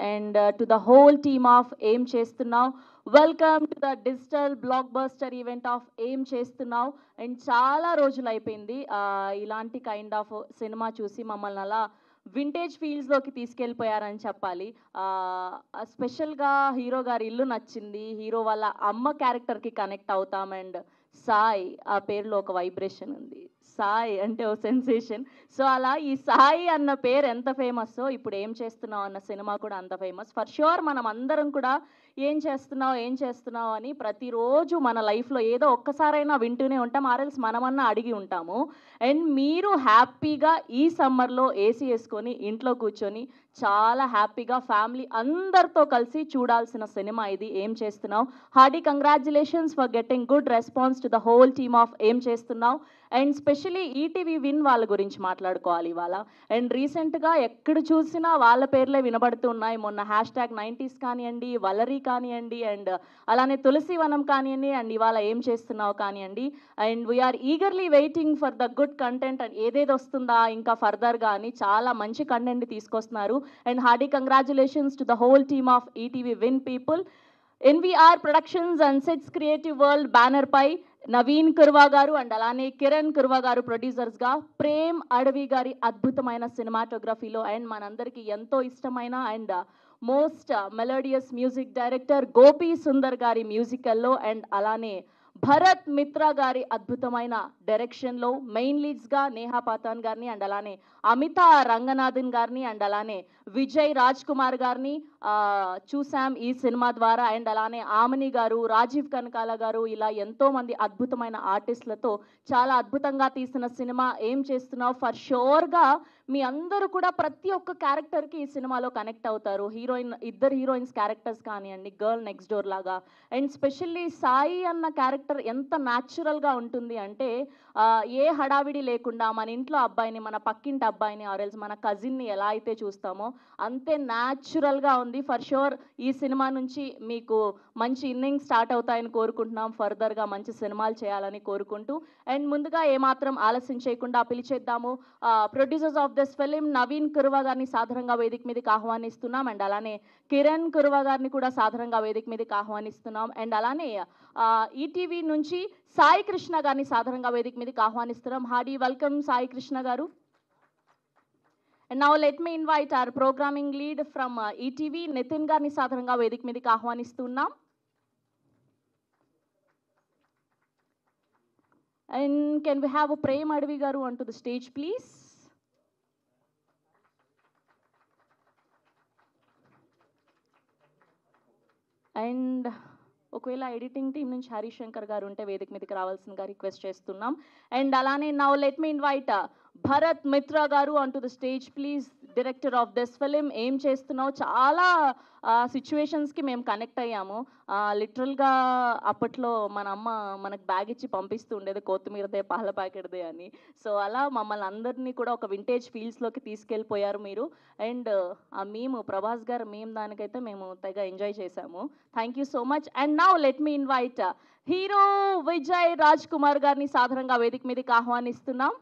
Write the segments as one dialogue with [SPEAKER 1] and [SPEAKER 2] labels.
[SPEAKER 1] and to the whole team of Aim Chestunav. Welcome to the digital blockbuster event of Aim Chestunav. And చాలా రోజులు అయిపోయింది ఇలాంటి kind of cinema చూసి మమ్మల్ని అలా వింటేజ్ ఫీల్డ్స్లోకి తీసుకెళ్ళిపోయారని చెప్పాలి. స్పెషల్గా హీరో గారి ఇల్లు నచ్చింది, హీరో వాళ్ళ అమ్మ క్యారెక్టర్కి కనెక్ట్ అవుతాం. అండ్ సాయి ఆ పేరులో ఒక వైబ్రేషన్ ఉంది, సాయి అంటే ఓ సెన్సేషన్. సో అలా ఈ సాయి అన్న పేరు ఎంత ఫేమస్సో ఇప్పుడు ఏం చేస్తున్నావు అన్న సినిమా కూడా అంత ఫేమస్. ఫర్ ష్యూర్ మనం అందరం కూడా ఏం చేస్తున్నావు అని ప్రతిరోజు మన లైఫ్లో ఏదో ఒక్కసారైనా వింటూనే ఉంటాం, ఆర్ఎల్స్ మనమన్నా అడిగి ఉంటాము. అండ్ మీరు హ్యాపీగా ఈ సమ్మర్లో ఏసీ వేసుకొని ఇంట్లో కూర్చొని చాలా హ్యాపీగా ఫ్యామిలీ అందరితో కలిసి చూడాల్సిన సినిమా ఇది ఏం చేస్తున్నావు. Hearty congratulations for getting good response to the whole team of ఏం చేస్తున్నావు. అండ్ స్పెషలీ ఈటీవీ విన్ వాళ్ళ గురించి మాట్లాడుకోవాలి ఇవాళ. అండ్ రీసెంట్గా ఎక్కడ చూసినా వాళ్ళ పేర్లే వినబడుతున్నాయి. మొన్న #90s కానివ్వండి, వలరీ కానివ్వండి, అండ్ అలానే తులసివనం కానివ్వండి, అండ్ ఇవాళ ఏం చేస్తున్నావు కానివ్వండి. And we are eagerly waiting for the good content. And ఏదేది వస్తుందా ఇంకా ఫర్దర్గా అని చాలా మంచి కంటెంట్ తీసుకొస్తున్నారు. And hearty congratulations to the whole team of ETV win people. NVR productions and sets creative world banner పై నవీన్ కుర్వా గారు అండ్ అలానే కిరణ్ కుర్వా గారు ప్రొడ్యూసర్స్గా, ప్రేమ్ అడవి గారి అద్భుతమైన సినిమాటోగ్రఫీలో అండ్ మనందరికీ ఎంతో ఇష్టమైన and most melodious music director Gopi Sundar గారి మ్యూజికల్లో, అండ్ అలానే భరత్ మిత్రా గారి అద్భుతమైన డైరెక్షన్లో మెయిన్ లీడ్స్గా నేహా పాతాన్ గారిని అండ్ అలానే అమితా రంగనాథన్ గారిని అండ్ అలానే విజయ్ రాజ్ కుమార్ గారిని చూసాం ఈ సినిమా ద్వారా. అండ్ అలానే ఆమని గారు, రాజీవ్ కనకాల గారు, ఇలా ఎంతోమంది అద్భుతమైన ఆర్టిస్టులతో చాలా అద్భుతంగా తీసిన సినిమా ఏం చేస్తున్నావు. ఫర్ షూర్గా మీ అందరూ కూడా ప్రతి ఒక్క క్యారెక్టర్కి ఈ సినిమాలో కనెక్ట్ అవుతారు. ఇద్దరు హీరోయిన్స్ క్యారెక్టర్స్ కానివ్వండి, గర్ల్ నెక్స్ట్ డోర్ లాగా. అండ్ స్పెషల్లీ సాయి అన్న క్యారెక్టర్ ఎంత న్యాచురల్గా ఉంటుంది అంటే ఏ హడావిడి లేకుండా మన ఇంట్లో అబ్బాయిని, మన పక్కింటి అబ్బాయిని ఆర్ఎల్స్ మన కజిన్ని ఎలా అయితే చూస్తామో అంతే న్యాచురల్గా ఉంది. ఫర్ షూర్ ఈ సినిమా నుంచి మీకు మంచి ఇన్నింగ్స్ స్టార్ట్ అవుతాయని కోరుకుంటున్నాం. ఫర్దర్గా మంచి సినిమాలు చేయాలని కోరుకుంటూ అండ్ ముందుగా ఏమాత్రం ఆలస్యం చేయకుండా పిలిచేద్దాము producers of this film Naveen Kurva గారిని సాధారణంగా వేదిక మీదకి ఆహ్వానిస్తున్నాం. అండ్ అలానే కిరణ్ కుర్వా గారిని కూడా సాధారణంగా వేదిక మీదకి ఆహ్వానిస్తున్నాం. అండ్ అలానే ఈటీవీ నుంచి సాయి కృష్ణ గారిని సాధారణంగా వేదిక మీదకి ఆహ్వానిస్తున్నాం. హార్డీ వెల్కమ్ సాయి కృష్ణ గారు. And now let me invite our programming lead from ETV, Nitin Garni సాధారణంగా వేదిక మీదకి ఆహ్వానిస్తున్నాం. And can we have Prem Advi garu onto the stage please? And ఒకవేళ ఎడిటింగ్ టీం నుంచి హరీష్ శంకర్ గారు ఉంటే వేదిక మీదకి రావాల్సిందిగా రిక్వెస్ట్ చేస్తున్నాం. అండ్ అలానే now let me invite Bharat Mitra garu on to the stage please, director of this film ఏం చేస్తున్నావు. చాలా సిచ్యువేషన్స్కి మేము కనెక్ట్ అయ్యాము. లిటరల్గా అప్పట్లో మన అమ్మ మనకు బ్యాగ్ ఇచ్చి పంపిస్తూ ఉండేది, కొత్తిమీరదే పాల ప్యాకెట్దే అని. సో అలా మమ్మల్ని అందరినీ కూడా ఒక వింటేజ్ ఫీల్డ్స్లోకి తీసుకెళ్ళిపోయారు మీరు. అండ్ ఆ మేము ప్రభాస్ గారు దానికైతే మేము తెగ ఎంజాయ్ చేశాము. Thank you so much. And now let me invite hero Vijay Raj Kumar గారిని సాధారణంగా వేదిక మీదకి ఆహ్వానిస్తున్నాం.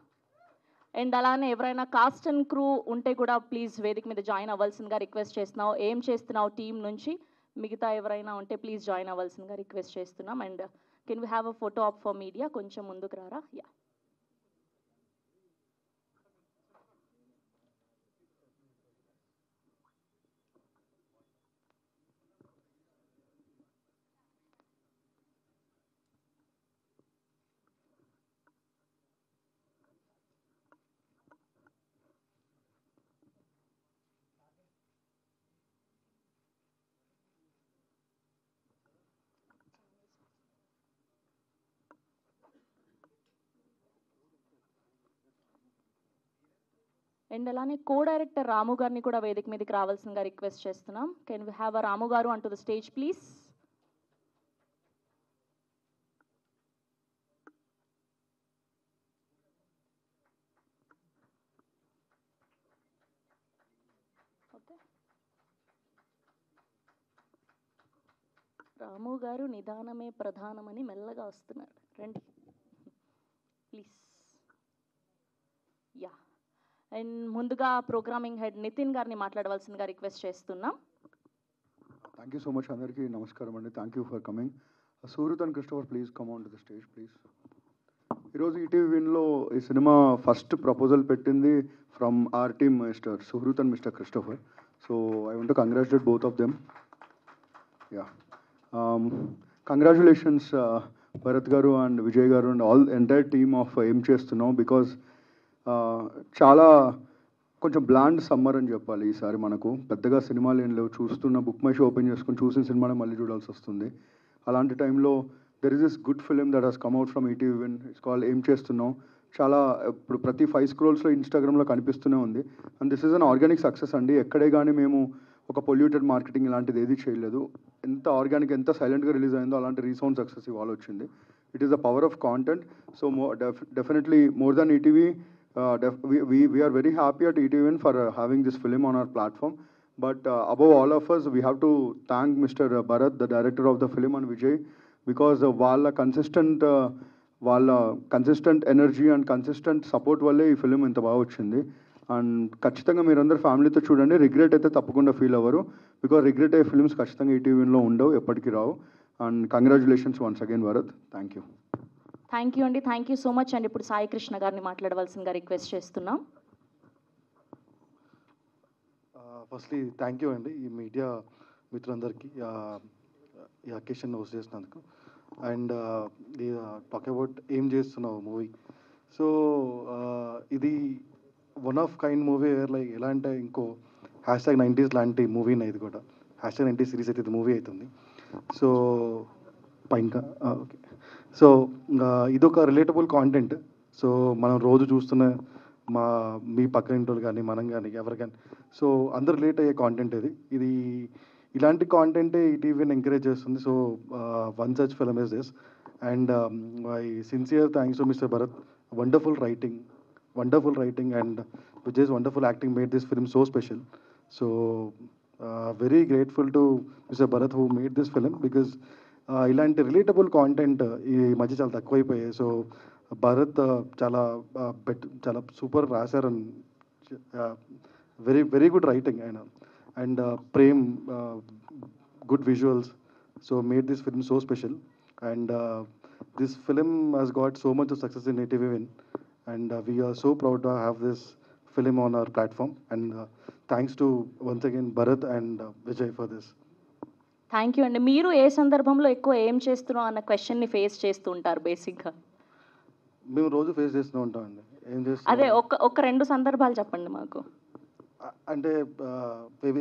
[SPEAKER 1] అండ్ అలానే ఎవరైనా కాస్ట్ అండ్ క్రూ ఉంటే కూడా ప్లీజ్ వేదిక మీద జాయిన్ అవ్వాల్సిందిగా రిక్వెస్ట్ చేస్తున్నావు. ఏం చేస్తున్నావు టీం నుంచి మిగతా ఎవరైనా ఉంటే ప్లీజ్ జాయిన్ అవ్వాల్సిందిగా రిక్వెస్ట్ చేస్తున్నాం. And can we have a photo op for media, కొంచెం ముందుకు రారా. యా అండ్ అలానే కో డైరెక్టర్ రాము గారిని కూడా వేదిక మీదకి రావాల్సిందిగా రిక్వెస్ట్ చేస్తున్నాం. Can we have a Ramu garu on to the stage please. Okay, Ramu garu నిదానమే ప్రధానమని మెల్లగా వస్తున్నారు, రండి ప్లీజ్. యా, అండ్ ముందుగా ప్రోగ్రామింగ్ హెడ్ నితిన్ గారిని మాట్లాడవలసిందిగా రిక్వెస్ట్ చేస్తున్నాం.
[SPEAKER 2] Thank you so much, Andarki. Namaskaram and thank you for coming. Suhrut and Christopher, please come on to the stage, please. ఈరోజు ఈటీవీ విన్లో ఈ సినిమా ఫస్ట్ ప్రపోజల్ పెట్టింది from our team mister Suhruth and mister Christopher. So I want to congratulate both of them. Yeah, congratulations Bharat garu and Vijay garu and all entire team of ఏం చేస్తున్నాం. Because చాలా కొంచెం bland summer అని చెప్పాలి ఈసారి. మనకు పెద్దగా సినిమాలు ఏం లేవు, చూస్తున్న బుక్ మై షో ఓపెన్ చేసుకుని చూసిన సినిమానే మళ్ళీ చూడాల్సి వస్తుంది. అలాంటి టైంలో there is this good film that has come out from ETV win. It's called ఏం చేస్తున్నాం. చాలా ఇప్పుడు ప్రతి 5 scrolls ఇన్స్టాగ్రామ్లో కనిపిస్తూనే ఉంది. And this is an organic success అండి. ఎక్కడే కానీ మేము ఒక పొల్యూటెడ్ మార్కెటింగ్ ఇలాంటిది ఏది చేయలేదు. ఎంత ఆర్గానిక్, ఎంత సైలెంట్గా రిలీజ్ అయిందో అలాంటి రీసౌండ్ సక్సెస్ ఇవాళ వచ్చింది. It is the power of content. So definitely more than ETV, we are very happy at ETVN for having this film on our platform. But above all of us, we have to thank Mr. Bharat, the director of the film, and Vijay, because వాళ్ళ consistent energy and consistent support వల్లే ఈ film ఇంత బాగా వచ్చింది. And ఖచ్చితంగా మీరందరూ ఫ్యామిలీతో చూడండి. రిగ్రెట్ అయితే తప్పకుండా ఫీల్ అవ్వరు. బికాజ్ రిగ్రెట్ అయ్యే ఫిల్మ్స్ ఖచ్చితంగా ఈటీవీలో ఉండవు, ఎప్పటికీ రావు. And congratulations once again Bharath. Thank you.
[SPEAKER 1] Thank you అండి, థ్యాంక్ యూ సో మచ్ అండి. ఇప్పుడు సాయి కృష్ణ గారిని మాట్లాడవలసిందిగా రిక్వెస్ట్ చేస్తున్నాం.
[SPEAKER 3] ఫస్ట్లీ థ్యాంక్ యూ అండి ఈ మీడియా మిత్రులందరికీ ఈ అకేషన్ హోస్ట్ చేసినందుకు. అండ్ టాక్ అబౌట్ ఏం చేస్తున్నావు మూవీ. సో ఇది one of kind movie, like ఎలా అంటే ఇంకో #90s లాంటి మూవీనే ఇది కూడా. #90 సిరీస్ అయితే ఇది మూవీ అవుతుంది. సో పైన ఓకే. సో ఇదొక రిలేటబుల్ కాంటెంట్. సో మనం రోజు చూస్తున్న మీ పక్కన ఇంట్లో కానీ మనం కానీ ఎవరు కానీ, సో అందరు రిలేట్ అయ్యే కాంటెంట్ ఇది. ఇలాంటి కాంటెంటే ఈటీవీని ఎంకరేజ్ చేస్తుంది. So one such film is this. And my sincere thanks to mister Bharat. Wonderful writing and Vijay's wonderful acting made this film so special. So very grateful to mister Bharat who made this film. Because ఇలాంటి relatable content ఈ మధ్య చాలా తక్కువైపోయాయి. So Bharat చాలా super రాశారు. Very good writing ఆయన. And Prem good visuals. So made this film so special. And this film has got so much of success in ETV Win. And we are so proud to have this film on our platform. And thanks to once again Bharat and Vijay for this.
[SPEAKER 1] Thank you అండి. మీరు ఏ సందర్భంలో ఎక్కువ ఏం చేస్తున్నాం అన్న క్వశ్చన్ని face చేస్తూ ఉంటారు బేసిక్గా?
[SPEAKER 3] మేము రోజు ఫేస్ చేస్తూ ఉంటామండి. ఏం చేస్తాం
[SPEAKER 1] అదే ఒక 2 సందర్భాలు చెప్పండి మాకు.
[SPEAKER 3] అంటే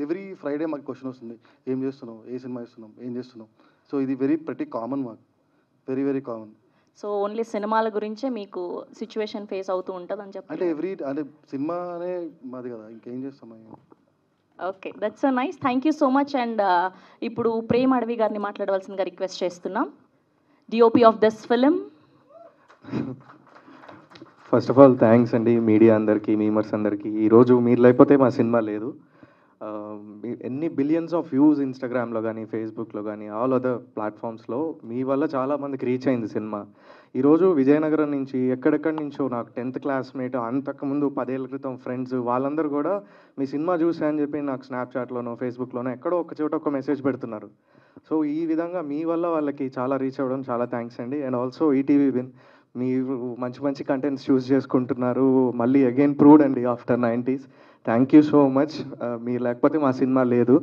[SPEAKER 3] ఎవ్రీ ఫ్రైడే మాకు క్వశ్చన్ వస్తుంది, ఏం చేస్తున్నావు, ఏ సినిమా ఇస్తున్నాం, ఏం చేస్తున్నాం. సో ఇది ప్రతి కామన్ మాకు, వెరీ కామన్.
[SPEAKER 1] సో ఓన్లీ సినిమాల గురించే మీకు సిచ్యువేషన్ ఫేస్ అవుతూ ఉంటుంది అని చెప్పి.
[SPEAKER 3] అంటే సినిమానే మాది కదా, ఇంకేం చేస్తాం.
[SPEAKER 1] Okay, that's so nice. Thank you so much. And ఇప్పుడు ప్రేమ్ అడవి గారిని మాట్లాడవలసిందిగా రిక్వెస్ట్ చేస్తున్నాం, DOP of this film.
[SPEAKER 4] First of all thanks అండి మీడియా అందరికీ, మీమర్స్ అందరికీ. ఈరోజు మీరు లేకపోతే మా సినిమా లేదు. ఎన్ని బిలియన్స్ ఆఫ్ వ్యూస్ ఇన్స్టాగ్రామ్లో కానీ ఫేస్బుక్లో కానీ ఆల్ అదర్ ప్లాట్ఫామ్స్లో మీ వల్ల చాలామందికి రీచ్ అయింది సినిమా. ఈరోజు విజయనగరం నుంచి ఎక్కడెక్కడి నుంచో నాకు 10th క్లాస్మేట్, అంతకుముందు 10 ఏళ్ళ క్రితం ఫ్రెండ్స్, వాళ్ళందరూ కూడా మీ సినిమా చూసా అని చెప్పి నాకు స్నాప్చాట్లోనో ఫేస్బుక్లోనో ఎక్కడో ఒక చోట ఒక మెసేజ్ పెడుతున్నారు. సో ఈ విధంగా మీ వల్ల వాళ్ళకి చాలా రీచ్ అవ్వడం చాలా థ్యాంక్స్ అండి. అండ్ ఆల్సో ఈటీవీ విన్, మీరు మంచి కంటెంట్స్ చూస్ చేసుకుంటున్నారు. మళ్ళీ అగైన్ ప్రూవ్డ్ అండి after 90s. Thank you so much. మీరు లేకపోతే మా సినిమా లేదు.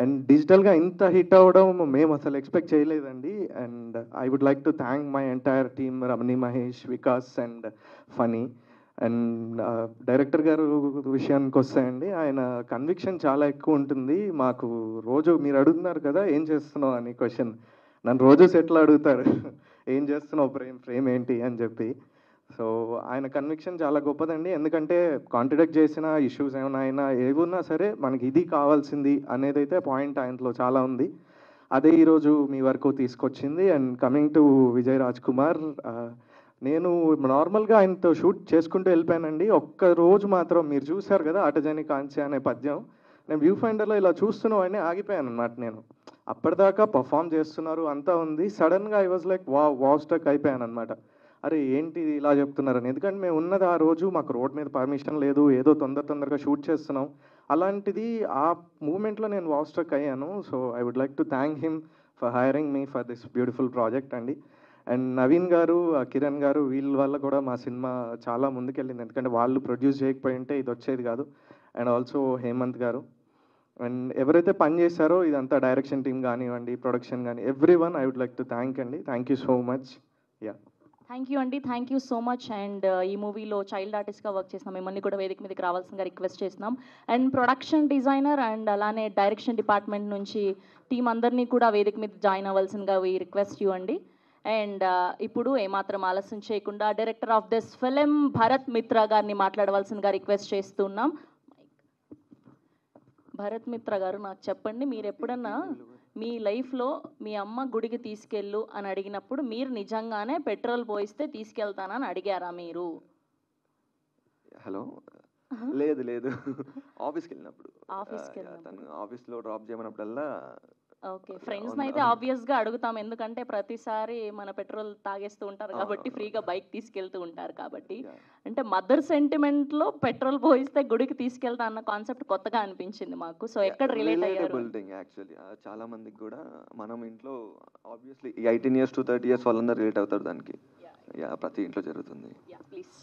[SPEAKER 4] అండ్ డిజిటల్గా ఇంత హిట్ అవ్వడం మేము అసలు ఎక్స్పెక్ట్ చేయలేదండి. And I would like to thank my entire team, Ramani, Mahesh, Vikas and Phani. And director garu విషయానికి వస్తాయండి, ఆయన కన్విక్షన్ చాలా ఎక్కువ ఉంటుంది. మాకు రోజు మీరు అడుగుతున్నారు కదా ఏం చేస్తున్నావు అని క్వశ్చన్, నన్ను రోజు సెటిల్ అడుగుతారు ఏం చేస్తున్నావు ఫ్రేమ్ ఏంటి అని చెప్పి. సో ఆయన కన్విక్షన్ చాలా గొప్పదండి. ఎందుకంటే కాంట్రడిక్ట్ చేసిన ఇష్యూస్ ఏమైనా ఏమున్నా సరే మనకి ఇది కావాల్సింది అనేదైతే పాయింట్ ఆయనలో చాలా ఉంది. అదే ఈరోజు మీ వరకు తీసుకొచ్చింది. And coming to Vijay Raj Kumar, నేను నార్మల్గా ఆయనతో షూట్ చేసుకుంటూ వెళ్ళిపోయానండి. ఒక్క రోజు మాత్రం మీరు చూశారు కదా అటజని కాంచి అనే పద్యం, నేను వ్యూ ఫైండర్లో ఇలా చూస్తున్నవాడిని ఆగిపోయాను అనమాట. నేను అప్పటిదాకా పర్ఫామ్ చేస్తున్నారు అంతా ఉంది, సడన్గా I was like wow stuck అయిపోయాను అనమాట. అరే ఏంటి ఇలా చెప్తున్నారని. ఎందుకంటే మేము ఉన్నది ఆ రోజు మాకు రోడ్ మీద పర్మిషన్ లేదు, ఏదో తొందరగా షూట్ చేస్తున్నాం. అలాంటిది ఆ మూమెంట్లో నేను వావ్ స్ట్రక్ అయ్యాను. So I would like to thank him for hiring me for this beautiful project అండి. అండ్ నవీన్ గారు, కిరణ్ గారు, వీళ్ళ వల్ల కూడా మా సినిమా చాలా ముందుకెళ్ళింది. ఎందుకంటే వాళ్ళు ప్రొడ్యూస్ చేయకపోయి ఉంటే ఇది వచ్చేది కాదు. అండ్ ఆల్సో హేమంత్ గారు అండ్ ఎవరైతే పని చేశారో ఇదంతా డైరెక్షన్ టీమ్ కానివ్వండి, ప్రొడక్షన్ కానీ, everyone I would like to thank అండి. Thank you so much. Yeah,
[SPEAKER 1] thank you అండి, thank you so much. And ఈ మూవీలో చైల్డ్ ఆర్టిస్ట్గా వర్క్ చేసిన మిమ్మల్ని కూడా వేదిక మీదకి రావాల్సిందిగా రిక్వెస్ట్ చేస్తున్నాం. అండ్ ప్రొడక్షన్ డిజైనర్ అండ్ అలానే డైరెక్షన్ డిపార్ట్మెంట్ నుంచి టీం అందరినీ కూడా వేదిక మీద జాయిన్ అవ్వాల్సిందిగా వీ రిక్వెస్ట్ యూ అండి. అండ్ ఇప్పుడు ఏమాత్రం ఆలస్యం చేయకుండా director of this film Bharat Mitra గారిని మాట్లాడవలసిందిగా రిక్వెస్ట్ చేస్తున్నాం. భరత్ మిత్రా గారు, నాకు చెప్పండి, మీరు ఎప్పుడన్నా మీ లైఫ్లో మీ అమ్మ గుడికి తీసుకెళ్ళు అని అడిగినప్పుడు మీరు నిజంగానే పెట్రోల్ పోయిస్తే తీసుకెళ్తానని అడిగారా మీరు?
[SPEAKER 5] హలో, లేదు లేదు, ఆఫీస్కి వెళ్ళినప్పుడు
[SPEAKER 1] ఆఫీస్కి వెళ్ళినప్పుడు.
[SPEAKER 5] తను ఆఫీస్లో డ్రాప్ చేయమన్నప్పుడల్లా.
[SPEAKER 1] ఓకే, ఫ్రెండ్స్ని అయితే ఆబ్వియస్గా అడుగుతాం, ఎందుకంటే ప్రతిసారి మన పెట్రోల్ తాగేస్తూ ఉంటారు కాబట్టి, ఫ్రీగా బైక్ తీసుకెళ్తూ ఉంటారు కాబట్టి. అంటే మదర్ సెంటిమెంట్లో పెట్రోల్ పోయిస్తే గుడికి తీసుకెళ్తా అన్న కాన్సెప్ట్ కొత్తగా అనిపించింది మాకు. సో ఎక్కడ రిలేట్ అయ్యారు?
[SPEAKER 5] యాక్చువల్లీ చాలా మందికి కూడా మనం ఇంట్లో ఆబ్వియస్లీ 18 years to 30 years వాళ్ళందరూ రిలేట్ అవుతారు దానికి. ప్రతి ఇంట్లో జరుగుతుంది.
[SPEAKER 1] ప్లీజ్.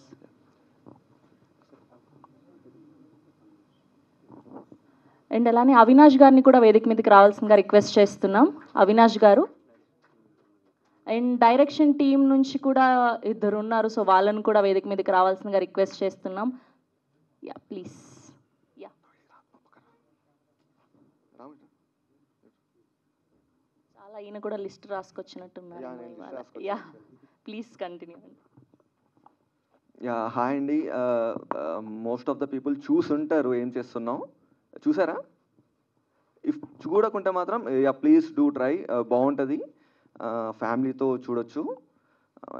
[SPEAKER 1] అండ్ అలానే అవినాష్ గారిని కూడా వేదిక మీదకి రావాల్సిందిగా రిక్వెస్ట్ చేస్తున్నాం. అవినాష్ గారు. అండ్ డైరెక్షన్ టీం నుంచి కూడా ఇద్దరు ఉన్నారు, సో వాళ్ళని కూడా వేదిక మీదకి రావాల్సిందిగా రిక్వెస్ట్ చేస్తున్నాం. Yeah please. యా, చాలా ఈయన కూడా లిస్ట్ రాసుకొచ్చినట్టున్నారు. Yeah please continue.
[SPEAKER 5] హాయ్ అండి. మోస్ట్ ఆఫ్ ద పీపుల్ చూసుంటారు ఏం చేస్తున్నాం. చూసారా? ఇఫ్ చూడకుంటే మాత్రం ప్లీజ్ డూ ట్రై, బాగుంటుంది. ఫ్యామిలీతో చూడొచ్చు.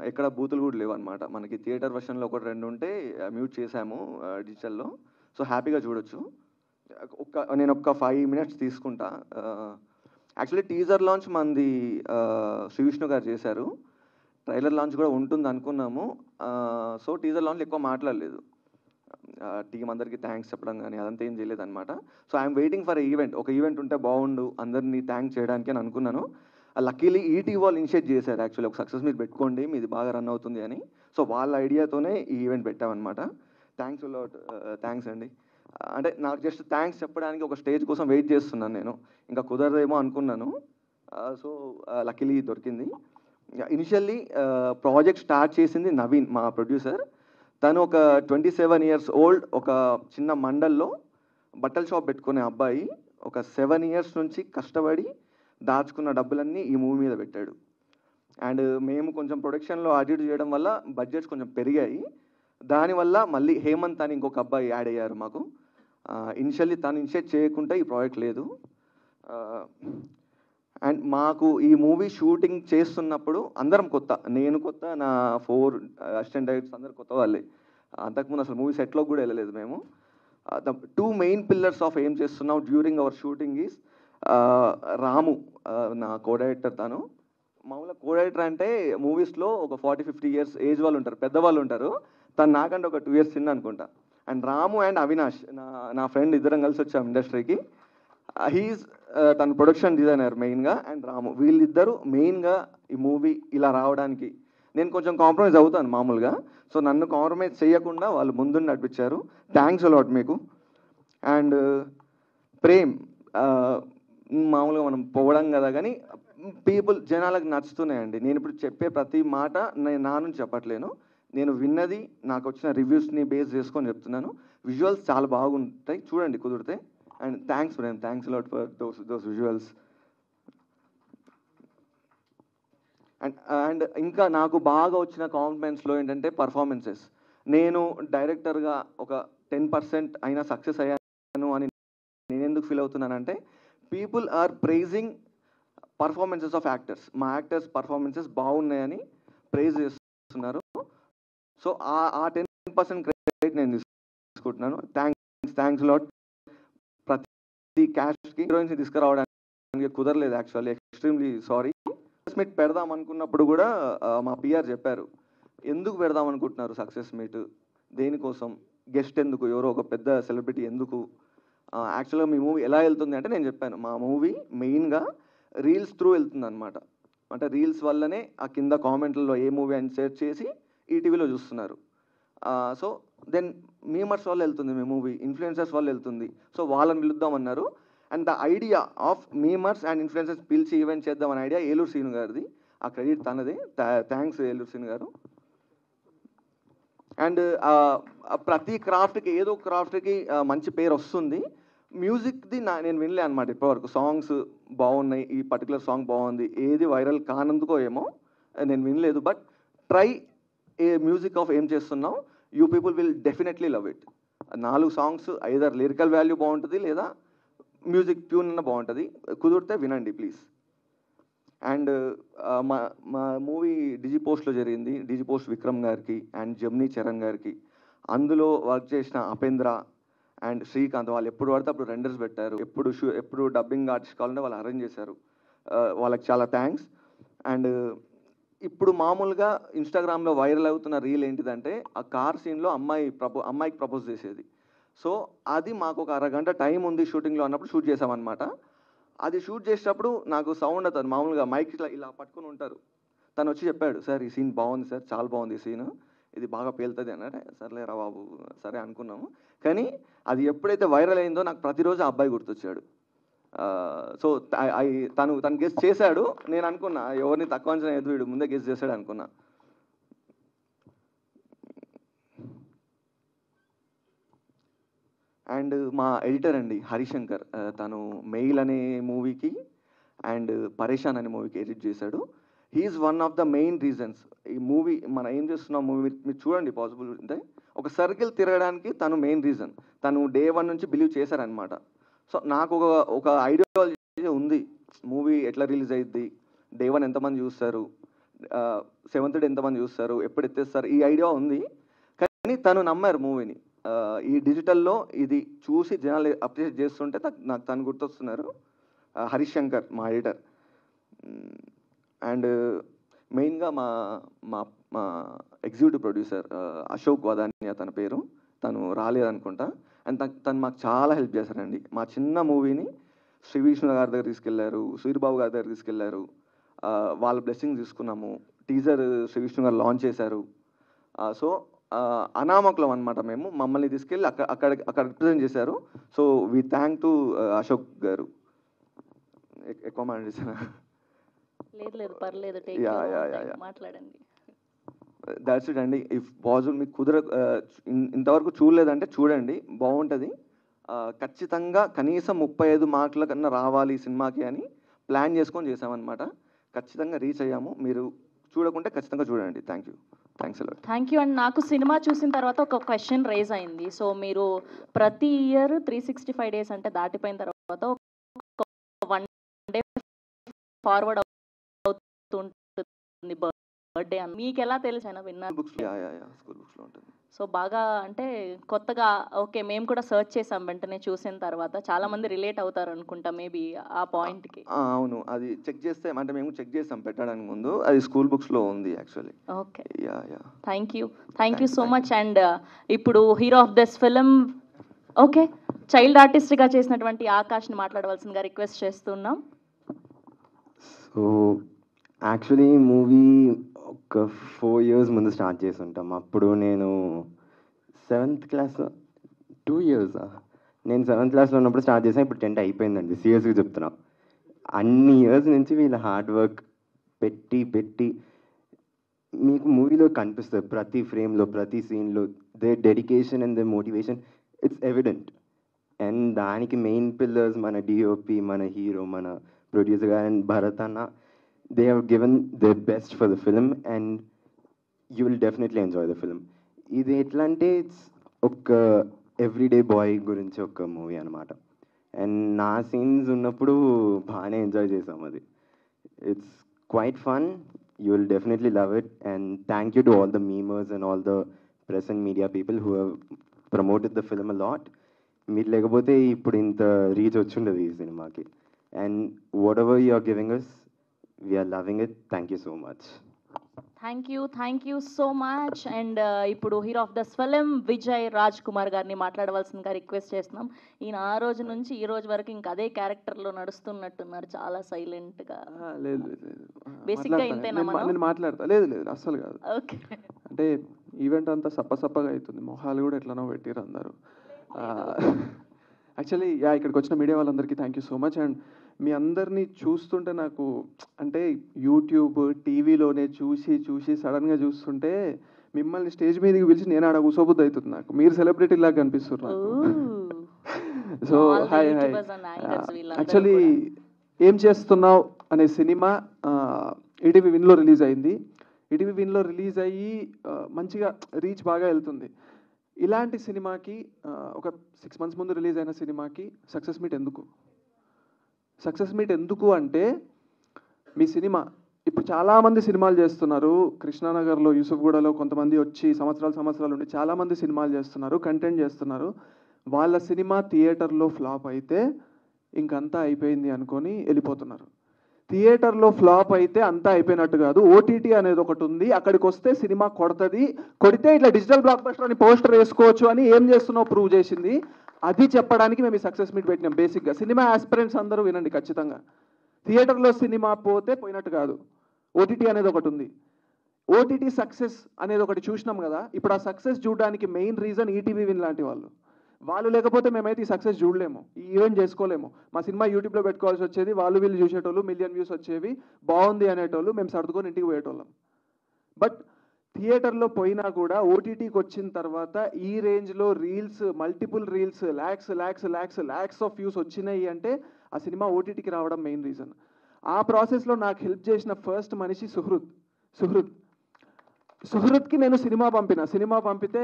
[SPEAKER 5] ఎక్కడ బూతులు కూడా లేవు అనమాట. మనకి థియేటర్ వర్షన్లో 1-2 ఉంటే మ్యూట్ చేసాము డిజిటల్లో. సో హ్యాపీగా చూడొచ్చు. నేను ఒక 5 minutes తీసుకుంటా. యాక్చువల్లీ టీజర్ లాంచ్ మంది శ్రీ విష్ణు గారు చేశారు. ట్రైలర్ లాంచ్ కూడా ఉంటుంది అనుకున్నాము. సో టీజర్ లాంచ్ ఎక్కువ మాట్లాడలేదు. టీం అందరికీ థ్యాంక్స్ చెప్పడం కానీ అదంతా ఏం చేయలేదు అనమాట. So I'm waiting for event. ఒక ఈవెంట్ ఉంటే బాగుండు అందరినీ థ్యాంక్స్ చేయడానికి అని అనుకున్నాను. లక్కీలీ ఈటీ వాళ్ళు ఇనిషియేట్ చేశారు. యాక్చువల్లీ ఒక సక్సెస్ మీరు పెట్టుకోండి, మీది బాగా రన్ అవుతుంది అని. సో వాళ్ళ ఐడియాతోనే ఈ ఈవెంట్ పెట్టామన్నమాట. థ్యాంక్స్ అండి. అంటే నాకు జస్ట్ థ్యాంక్స్ చెప్పడానికి ఒక స్టేజ్ కోసం వెయిట్ చేస్తున్నాను నేను. ఇంకా కుదరదేమో అనుకున్నాను. సో లక్కీలీ దొరికింది. ఇనిషియల్లీ ప్రాజెక్ట్ స్టార్ట్ చేసింది నవీన్, మా ప్రొడ్యూసర్. తను ఒక 27 years old, ఒక చిన్న మండల్లో బట్టల షాప్ పెట్టుకునే అబ్బాయి. ఒక 7 years నుంచి కష్టపడి దాచుకున్న డబ్బులన్నీ ఈ మూవీ మీద పెట్టాడు. అండ్ మేము కొంచెం ప్రొడక్షన్లో అటు ఇటు చేయడం వల్ల బడ్జెట్స్ కొంచెం పెరిగాయి. దానివల్ల మళ్ళీ హేమంత్ అని ఇంకొక అబ్బాయి యాడ్ అయ్యారు మాకు. ఇనిషియల్లీ తను ఇనిషియేట్ చేయకుంటే ఈ ప్రాజెక్ట్ లేదు. అండ్ మాకు ఈ మూవీ షూటింగ్ చేస్తున్నప్పుడు అందరం కొత్త. నేను కొత్త, నా 4 అసిస్టెంట్ డైరెక్టర్స్ అందరు కొత్త వాళ్ళే. అంతకుముందు అసలు మూవీ సెట్లోకి కూడా వెళ్ళలేదు మేము. ద 2 main pillars ఆఫ్ ఏం చేస్తున్నాం డ్యూరింగ్ అవర్ షూటింగ్ ఈజ్ రాము, నా కో డైరెక్టర్. తను మామూలుగా కో డైరెక్టర్ అంటే మూవీస్లో ఒక 40-50 years ఏజ్ వాళ్ళు ఉంటారు, పెద్దవాళ్ళు ఉంటారు. తను నాకంటే ఒక 2 years చిన్న అనుకుంటా. అండ్ రాము అండ్ అవినాష్ నా ఫ్రెండ్, ఇద్దరం కలిసి వచ్చాం ఇండస్ట్రీకి. హీఈస్ తన ప్రొడక్షన్ డిజైనర్ మెయిన్గా. అండ్ రాము, వీళ్ళిద్దరూ మెయిన్గా ఈ మూవీ ఇలా రావడానికి. నేను కొంచెం కాంప్రమైజ్ అవుతాను మామూలుగా. సో నన్ను కాంప్రమైజ్ చేయకుండా వాళ్ళు ముందుండి నడిపించారు. థ్యాంక్స్ అలాట్ మీకు. అండ్ ప్రేమ్, మామూలుగా మనం పోవడం కదా, కానీ పీపుల్ జనాలకు నచ్చుతున్నాయండి. నేను ఇప్పుడు చెప్పే ప్రతి మాట నా నుంచి చెప్పట్లేను, నేను విన్నది, నాకు వచ్చిన రివ్యూస్ని బేస్ చేసుకొని చెప్తున్నాను. విజువల్స్ చాలా బాగుంటాయి, చూడండి కుదిరితే. And thanks Prem, thanks a lot for those visuals. And ఇంకా నాకు బాగా వచ్చిన కాంప్లిమెంట్స్లో ఏంటంటే పర్ఫార్మెన్సెస్. నేను డైరెక్టర్గా ఒక 10% అయినా సక్సెస్ అయ్యాను అని నేను ఎందుకు ఫీల్ అవుతున్నానంటే, people are praising performances of actors. మా యాక్టర్స్ పర్ఫార్మెన్సెస్ బాగున్నాయని ప్రైజ్ చేస్తున్నారు. సో ఆ 10% క్రెడిట్ నేను తీసుకుంటున్నాను. Thanks lot. ప్రతి క్యాస్ట్కి హీరోయిన్స్ తీసుకురావడానికి కుదరలేదు యాక్చువల్లీ, ఎక్స్ట్రీమ్లీ సారీ. మీట్ పెడదాం అనుకున్నప్పుడు కూడా మా పిఆర్ చెప్పారు, ఎందుకు పెడదాం అనుకుంటున్నారు సక్సెస్ మీట్, దేనికోసం, గెస్ట్ ఎందుకు, ఎవరో ఒక పెద్ద సెలబ్రిటీ ఎందుకు యాక్చువల్గా మీ మూవీ ఎలా వెళ్తుంది అంటే నేను చెప్పాను, మా మూవీ మెయిన్గా రీల్స్ త్రూ వెళ్తుంది అనమాట. అంటే రీల్స్ వల్లనే ఆ కింద కామెంట్లలో ఏ మూవీ అని సెర్చ్ చేసి ఈటీవీలో చూస్తున్నారు. సో దెన్ మీమర్స్ వల్ల వెళ్తుంది మీ మూవీ, ఇన్ఫ్లుయెన్సర్స్ వల్ల వెళ్తుంది. సో వాళ్ళని పిలుద్దామన్నారు. And the idea of memers and influencers పిలిచి ఈవెంట్ చేద్దామని ఐడియా ఏలూరు సీను గారిది. ఆ క్రెడిట్ తనదే. థ్యాంక్స్ ఏలూరు సీను గారు. అండ్ ప్రతి క్రాఫ్ట్కి ఏదో క్రాఫ్ట్కి మంచి పేరు వస్తుంది. మ్యూజిక్ది నేను వినలే అనమాట ఇప్పటివరకు. సాంగ్స్ బాగున్నాయి, ఈ పర్టికులర్ సాంగ్ బాగుంది, ఏది వైరల్ కానందుకో ఏమో నేను వినలేదు. But try A music of ఏం చేస్తున్నాం, you people will definitely love it. 4 songs either lyrical value బాగుంటుంది లేదా మ్యూజిక్ ట్యూన్ అన్న బాగుంటుంది. కుదిరితే వినండి ప్లీజ్. అండ్ మా మూవీ డిజిపోస్ట్లో జరిగింది. డిజిపోస్ట్ విక్రమ్ గారికి అండ్ జమ్నీ చరణ్ గారికి, అందులో వర్క్ చేసిన అపేంద్ర అండ్ శ్రీకాంత్ వాళ్ళు ఎప్పుడు పడితే అప్పుడు రెండర్స్ పెట్టారు. ఎప్పుడు డబ్బింగ్ ఆర్టిస్ట్ కావాలంటే వాళ్ళు అరేంజ్ చేశారు. వాళ్ళకి చాలా థ్యాంక్స్. అండ్ ఇప్పుడు మామూలుగా ఇన్స్టాగ్రామ్లో వైరల్ అవుతున్న రీల్ ఏంటిదంటే, ఆ కార్ సీన్లో అమ్మాయికి ప్రపోజ్ చేసేది. సో అది మాకు ఒక అరగంట టైం ఉంది షూటింగ్లో అన్నప్పుడు షూట్ చేసామన్నమాట. అది షూట్ చేసేటప్పుడు నాకు సౌండ్ అవుతుంది. మామూలుగా మైక్ ఇలా పట్టుకుని ఉంటారు. తను వచ్చి చెప్పాడు, సార్ ఈ సీన్ బాగుంది సార్, చాలా బాగుంది ఈ సీన్, ఇది బాగా పేలుతుంది అన్నాడు. సర్లేరా బాబు సరే అనుకున్నాము. కానీ అది ఎప్పుడైతే వైరల్ అయిందో నాకు ప్రతిరోజు ఆ అబ్బాయి గుర్తొచ్చాడు. సో తను గెస్ట్ చేశాడు. నేను అనుకున్నా ఎవరిని తక్కువ అంచనా వేయదు వీడు, ముందే గెస్ట్ చేశాడు అనుకున్నా. అండ్ మా ఎడిటర్ అండి హరిశంకర్, తను మెయిల్ అనే మూవీకి అండ్ పరేషాన్ అనే మూవీకి ఎడిట్ చేశాడు. He is one of the main reasons. ఈ మూవీ మనం ఏం చేస్తున్నాం మూవీ మీరు చూడండి, పాసిబుల్ ఉంటే ఒక సర్కిల్ తిరగడానికి తను మెయిన్ రీజన్. తను డే 1 నుంచి బిలీవ్ చేశారనమాట. సో నాకు ఒక ఐడియాలజీ ఉంది, మూవీ ఎట్లా రిలీజ్ అయ్యిద్ది, డే 1 ఎంతమంది చూస్తారు, 7th డే ఎంతమంది చూస్తారు, ఎప్పుడు ఎత్తేస్తారు, ఈ ఐడియా ఉంది. కానీ తను నమ్మారు మూవీని. ఈ డిజిటల్లో ఇది చూసి జనాలు అప్రిషియేట్ చేస్తుంటే నాకు తను గుర్తొస్తున్నారు, హరిశంకర్ మా ఎడిటర్. అండ్ మెయిన్గా మా మా ఎగ్జిక్యూటివ్ ప్రొడ్యూసర్ అశోక్ వదానియా తన పేరు, తను రాలేదనుకుంటా. అండ్ తను మాకు చాలా హెల్ప్ చేశారండి. మా చిన్న మూవీని శ్రీ విష్ణు గారి దగ్గర తీసుకెళ్లారు, సూర్యబాబు గారి దగ్గర తీసుకెళ్లారు. వాళ్ళ బ్లెస్సింగ్ తీసుకున్నాము. టీజర్ శ్రీ విష్ణు గారు లాంచ్ చేశారు. సో అనామకులం అనమాట మేము. మమ్మల్ని తీసుకెళ్ళి అక్కడ రిప్రజెంట్ చేశారు. So we thank to Ashok garu. ఎక్కువ మాట్లాడేసాను.
[SPEAKER 1] లేదు పర్లేదు, మాట్లాడండి.
[SPEAKER 5] దాట్స్ ఇట్ అండి. ఇఫ్ పాజిబుల్ మీకు ఇంతవరకు చూడలేదంటే చూడండి, బాగుంటుంది. ఖచ్చితంగా కనీసం 35 మార్కుల కన్నా రావాలి ఈ సినిమాకి అని ప్లాన్ చేసుకొని చేసామన్నమాట. ఖచ్చితంగా రీచ్ అయ్యాము. మీరు చూడకుంటే ఖచ్చితంగా చూడండి. Thanks a lot.
[SPEAKER 1] Thank you. And నాకు సినిమా చూసిన తర్వాత ఒక క్వశ్చన్ రేజ్ అయింది. సో మీరు ప్రతి ఇయర్ 365 డేస్ అంటే దాటిపోయిన తర్వాత 1 డే ఫార్వర్డ్ అవుతుంటుంది బర్త్డే అని మీకు ఎలా తెలుసు? అయినా విన్నాను.
[SPEAKER 5] స్కూల్ బుక్స్లో ఉంటుంది.
[SPEAKER 1] సో బాగా అంటే కొత్తగా ఓకే, మేము కూడా సర్చ్ చేసాం వెంటనే చూసిన తర్వాత. చాలా మంది రిలేట్ అవుతారు అనుకుంటా మేబీ ఆ పాయింట్కి.
[SPEAKER 5] అవును, అది చెక్ చేస్తే అంటే మేము చెక్ చేసాం పెట్టడానికి ముందు, అది స్కూల్ బుక్స్లో ఉంది actually.
[SPEAKER 1] Okay, thank you so much. And ఇప్పుడు hero of this film okay child ఆర్టిస్ట్గా చేసినటువంటి ఆకాష్ని మాట్లాడవలసిందిగా రిక్వెస్ట్ చేస్తున్నాం.
[SPEAKER 6] సో యాక్చువల్లీ మూవీ ఒక 4 years ముందు స్టార్ట్ చేసి ఉంటాం. అప్పుడు నేను 7th క్లాస్ 2 years నేను 7th క్లాస్లో ఉన్నప్పుడు స్టార్ట్ చేసాను. ఇప్పుడు 10th అయిపోయిందండి. సీరియస్గా చెప్తున్నా. అన్ని ఇయర్స్ నుంచి వీళ్ళ హార్డ్ వర్క్ పెట్టి మీకు మూవీలో కనిపిస్తుంది. ప్రతి ఫ్రేమ్లో ప్రతి సీన్లో they dedication and they motivation it's evident. And దానికి మెయిన్ పిల్లర్స్ మన డిఓపి, మన హీరో, మన ప్రొడ్యూసర్ గారు అండ్ భరత్ అన్న. They have given their best for the film and you will definitely enjoy the film. ఇది ఎట్లా అంటే ఇట్స్ ఒక ఎవ్రీడే బాయ్ గురించి ఒక మూవీ అనమాట. అండ్ నా సీన్స్ ఉన్నప్పుడు బాగానే ఎంజాయ్ చేసాం. అది it's quite fun. You will definitely love it. And thank you to all the memers and all the press and media people who have promoted the film a lot. మీరు లేకపోతే ఇప్పుడు ఇంత reach వచ్చిండదు ఈ సినిమాకి. And whatever you are giving us, we are loving it. Thank you so much.
[SPEAKER 1] Thank you so much. And ఇప్పుడు hero of the film Vijay Raj Kumar గారిని మాట్లాడవలసిందిగా రిక్వెస్ట్ చేస్తున్నాం. ఈయన ఆ రోజు నుంచి ఈ రోజు వరకు ఇంకా అదే క్యారెక్టర్లో నడుస్తున్నట్టున్నారు, చాలా సైలెంట్గా.
[SPEAKER 7] లేదు లేదు లేదు
[SPEAKER 1] బేసిక్గా ఇంతేనా మనం?
[SPEAKER 7] నేను మాట్లాడతా. లేదు లేదు అస్సలు కాదు.
[SPEAKER 1] ఓకే.
[SPEAKER 7] అంటే ఈవెంట్ అంతా సప్పగా అవుతుంది, మొహాలు కూడా ఎట్లనో పెట్టిరు అందరూ. యాక్చువల్లీ ఇక్కడికి వచ్చిన మీడియా వాళ్ళందరికీ thank you so much. And మీ అందరినీ చూస్తుంటే నాకు అంటే యూట్యూబ్ టీవీలోనే చూసి సడన్గా చూస్తుంటే మిమ్మల్ని స్టేజ్ మీదకి పిలిచి నేను ఆడ కూసోబుద్ది అవుతుంది నాకు. మీరు సెలబ్రిటీ లాగా కనిపిస్తున్నారు. సో హాయ్ యాక్చువల్లీ ఏం చేస్తున్నావు అనే సినిమా ఈటీవీ విన్లో రిలీజ్ అయింది. ఈటీవీ విన్లో రిలీజ్ అయ్యి మంచిగా రీచ్ బాగా వెళ్తుంది. ఇలాంటి సినిమాకి ఒక 6 months ముందు రిలీజ్ అయిన సినిమాకి సక్సెస్ మీట్ ఎందుకు అంటే మీ సినిమా ఇప్పుడు చాలామంది సినిమాలు చేస్తున్నారు. కృష్ణానగర్లో యూసుఫ్గూడలో కొంతమంది వచ్చి సంవత్సరాలు ఉండి చాలామంది సినిమాలు చేస్తున్నారు, కంటెంట్ చేస్తున్నారు. వాళ్ళ సినిమా థియేటర్లో ఫ్లాప్ అయితే ఇంకంతా అయిపోయింది అనుకొని వెళ్ళిపోతున్నారు. థియేటర్లో ఫ్లాప్ అయితే అంతా అయిపోయినట్టు కాదు. ఓటీటీ అనేది ఒకటి ఉంది, అక్కడికి వస్తే సినిమా కొడితే ఇట్లా డిజిటల్ బ్లాక్ బస్టర్ అని పోస్టర్ వేసుకోవచ్చు అని ఏం చేస్తున్నావు ప్రూవ్ చేసింది. అది చెప్పడానికి మేము ఈ సక్సెస్ మీట్ పెట్టినాం. బేసిక్గా సినిమా ఆస్పిరెంట్స్ అందరూ వినండి ఖచ్చితంగా. థియేటర్లో సినిమా పోతే పోయినట్టు కాదు, ఓటీటీ అనేది ఒకటి ఉంది. ఓటీటీ సక్సెస్ అనేది ఒకటి చూసినాం కదా. ఇప్పుడు ఆ సక్సెస్ చూడడానికి మెయిన్ రీజన్ ఈటీవీ విన్ లాంటి వాళ్ళు లేకపోతే మేమైతే ఈ సక్సెస్ చూడలేము, ఈ ఈవెంట్ చేసుకోలేము. మా సినిమా యూట్యూబ్లో పెట్టుకోవాల్సి వచ్చేది, వీళ్ళు చూసేటోళ్ళు, మిలియన్ వ్యూస్ వచ్చేవి, బాగుంది అనేటోళ్ళు, మేము సర్దుకొని ఇంటికి పోయేటోళ్ళం. బట్ థియేటర్లో పోయినా కూడా ఓటీటీకి వచ్చిన తర్వాత ఈ రేంజ్లో reels, multiple reels, lakhs of views వచ్చినాయి అంటే ఆ సినిమా ఓటీటీకి రావడం మెయిన్ రీజన్. ఆ ప్రాసెస్లో నాకు హెల్ప్ చేసిన ఫస్ట్ మనిషి సుహృద్కి నేను సినిమా పంపితే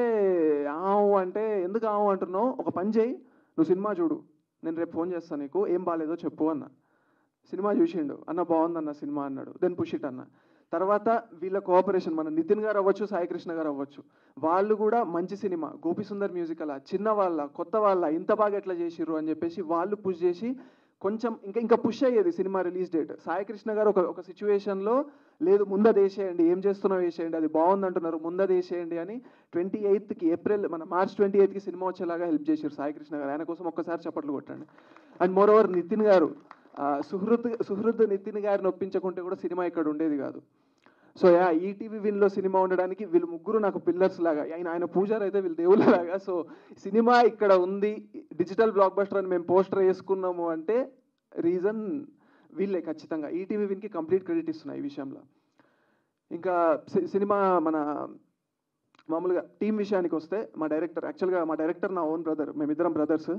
[SPEAKER 7] ఆవు అంటే ఎందుకు ఆవు అంటున్నావు, ఒక పని చేయి, నువ్వు సినిమా చూడు, నేను రేపు ఫోన్ చేస్తాను నీకు, ఏం బాగాలేదో చెప్పు అన్న. సినిమా చూసిండు, అన్న బాగుందన్న సినిమా అన్నాడు. దెన్ పుష్ ఇట్ అన్న. తర్వాత వీళ్ళ కోఆపరేషన్, మన నితిన్ గారు అవ్వచ్చు, సాయి కృష్ణ గారు అవ్వచ్చు, వాళ్ళు కూడా మంచి సినిమా, గోపిసుందర్ మ్యూజిక్ అలా చిన్న వాళ్ళ కొత్త వాళ్ళ ఇంత బాగా ఎట్లా చేసిర్రు అని చెప్పేసి వాళ్ళు పుష్ చేసి కొంచెం ఇంకా పుష్ అయ్యేది cinema release date. Sai Krishna గారు ఒక సిచ్యువేషన్లో లేదు ముందది వేసేయండి, ఏం చేస్తున్నావు వేసేయండి, అది బాగుంది అంటున్నారు ముందది వేసేయండి అని 28th ఏప్రిల్ మన మార్చ్ 28th సినిమా వచ్చేలాగా హెల్ప్ చేశారు సాయి కృష్ణ గారు. ఆయన కోసం ఒక్కసారి చప్పట్లు కొట్టండి. అండ్ మోర్ ఓవర్ నితిన్ గారు, సుహృద్ నితిన్ గారిని ఒప్పించకుంటే కూడా సినిమా ఇక్కడ ఉండేది కాదు. సో ఈటీవీ విన్లో సినిమా ఉండడానికి వీళ్ళు ముగ్గురు నాకు పిల్లర్స్ లాగా, ఆయన పూజారి అయితే వీళ్ళు దేవుళ్ళలాగా. సో సినిమా ఇక్కడ ఉంది, డిజిటల్ బ్లాక్ బస్టర్ అని మేము పోస్టర్ వేసుకున్నాము అంటే రీజన్ వీళ్ళే ఖచ్చితంగా. ఈటీవీ విన్కి కంప్లీట్ క్రెడిట్ ఇస్తున్నాయి ఈ విషయంలో. ఇంకా సినిమా మన మామూలుగా టీం విషయానికి వస్తే మా డైరెక్టర్ నా ఓన్ బ్రదర్, మేమిద్దరం బ్రదర్స్.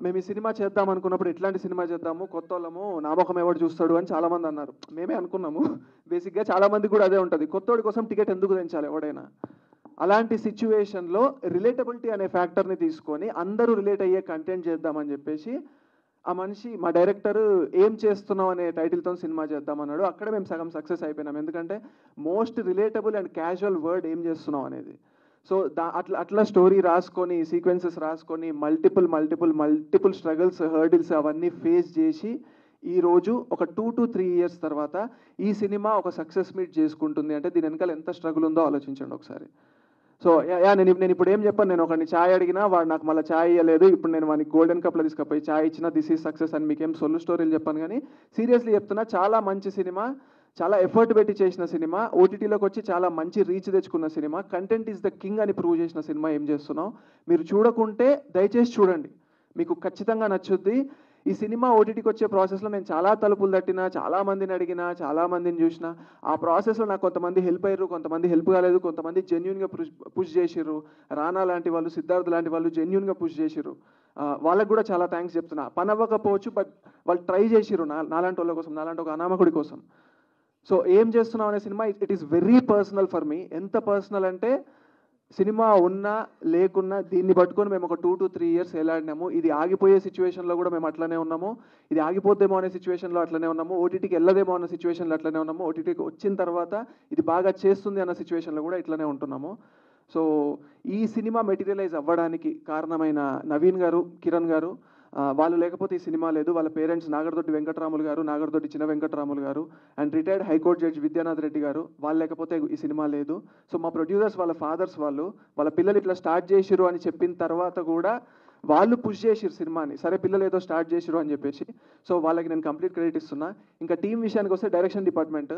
[SPEAKER 7] మేము ఈ సినిమా చేద్దాం అనుకున్నప్పుడు ఎట్లాంటి సినిమా చేద్దాము, కొత్త వాళ్ళము, నా ముఖం ఎవరు చూస్తాడు అని చాలామంది అన్నారు. మేమే అనుకున్నాము బేసిక్గా, చాలామంది కూడా అదే ఉంటుంది, కొత్తోడి కోసం టికెట్ ఎందుకు తెంచాలి ఎవడైనా. అలాంటి సిచ్యువేషన్లో రిలేటబిలిటీ అనే ఫ్యాక్టర్ని తీసుకొని అందరూ రిలేట్ అయ్యే కంటెంట్ చేద్దామని చెప్పేసి ఆ మనిషి మా డైరెక్టర్ ఏం చేస్తున్నాం అనే టైటిల్తో సినిమా చేద్దామన్నాడు. అక్కడ మేము సగం సక్సెస్ అయిపోయినాం. ఎందుకంటే most relatable and casual word ఏం చేస్తున్నాం అనేది. సో అట్లా స్టోరీ రాసుకొని, సీక్వెన్సెస్ రాసుకొని, మల్టిపుల్ స్ట్రగుల్స్, హర్డిల్స్ అవన్నీ ఫేస్ చేసి ఈరోజు ఒక 2 to 3 years తర్వాత ఈ సినిమా ఒక సక్సెస్ మీట్ చేసుకుంటుంది అంటే దీని వెనకాల ఎంత స్ట్రగుల్ ఉందో ఆలోచించండి ఒకసారి. సో నేను ఇప్పుడు ఏం చెప్పాను, నేను ఒకరిని ఛాయ్ అడిగినా వాడు నాకు మళ్ళీ ఛాయ్ ఇవ్వలేదు, ఇప్పుడు నేను వానికి గోల్డెన్ కప్లో తీసుకుపోయి ఛాయ్ ఇచ్చినా దిస్ ఈజ్ సక్సెస్ అని మీకేం సొల్లు స్టోరీలు చెప్పాను. కానీ సీరియస్లీ చెప్తున్నా, చాలా మంచి సినిమా, చాలా ఎఫర్ట్ పెట్టి చేసిన సినిమా, ఓటీటీలోకి వచ్చి చాలా మంచి రీచ్ తెచ్చుకున్న cinema, content is the king అని ప్రూవ్ చేసిన సినిమా. ఏం చేస్తున్నాం మీరు చూడకుంటే దయచేసి చూడండి, మీకు ఖచ్చితంగా నచ్చుద్ది. ఈ సినిమా ఓటీటీకి వచ్చే ప్రాసెస్లో నేను చాలా తలుపులు తట్టినా, చాలామందిని అడిగినా, చాలామందిని చూసిన. ఆ ప్రాసెస్లో నాకు కొంతమంది హెల్ప్ అయ్యారు, కొంతమంది హెల్ప్ కాలేదు, కొంతమంది జెన్యున్గా పుష్ చేసిర్రు. రానా లాంటి వాళ్ళు, సిద్ధార్థ్ లాంటి వాళ్ళు జెన్యున్గా పుష్ చేసిర్రు. వాళ్ళకు కూడా చాలా థ్యాంక్స్ చెప్తున్నా. పని అవ్వకపోవచ్చు, బట్ వాళ్ళు ట్రై చేసిర్రు నాలాంటి వాళ్ళ కోసం, నాలాంటి ఒక అనామకుడి కోసం. సో ఏం చేస్తున్నాం అనే cinema it is very personal for me. ఎంత పర్సనల్ అంటే సినిమా ఉన్నా లేకున్నా దీన్ని పట్టుకొని మేము ఒక 2 to 3 years ఎలాడినాము. ఇది ఆగిపోయే సిచ్యువేషన్లో కూడా మేము అట్లనే ఉన్నాము, ఇది ఆగిపోద్దేమో అనే సిచ్యువేషన్లో అట్లనే ఉన్నాము, ఓటీటీకి వెళ్ళదేమో అన్న సిచ్యువేషన్లో అట్లనే ఉన్నాము, ఓటీటీకి వచ్చిన తర్వాత ఇది బాగా చేస్తుంది అన్న సిచ్యువేషన్లో కూడా ఇట్లనే ఉంటున్నాము. సో ఈ సినిమా మెటీరియలైజ్ అవ్వడానికి కారణమైన నవీన్ గారు, కిరణ్ గారు, వాళ్ళు లేకపోతే ఈ సినిమా లేదు. వాళ్ళ పేరెంట్స్ నాగరదొడ్డి వెంకటరాములు గారు, నాగరదొడ్డి చిన్న వెంకటరాములు గారు and retired high court judge Vidyanath Reddy గారు. వాళ్ళు లేకపోతే ఈ సినిమా లేదు. సో మా ప్రొడ్యూసర్స్ వాళ్ళ ఫాదర్స్ వాళ్ళ పిల్లలు ఇట్లా స్టార్ట్ చేసిరు అని చెప్పిన తర్వాత కూడా వాళ్ళు పుష్ చేసిరు సినిమాని. సరే పిల్లలు ఏదో స్టార్ట్ చేసిరు అని చెప్పేసి. సో వాళ్ళకి నేను కంప్లీట్ క్రెడిట్ ఇస్తున్నా. ఇంకా టీం విషయానికి వస్తే డైరెక్షన్ డిపార్ట్మెంట్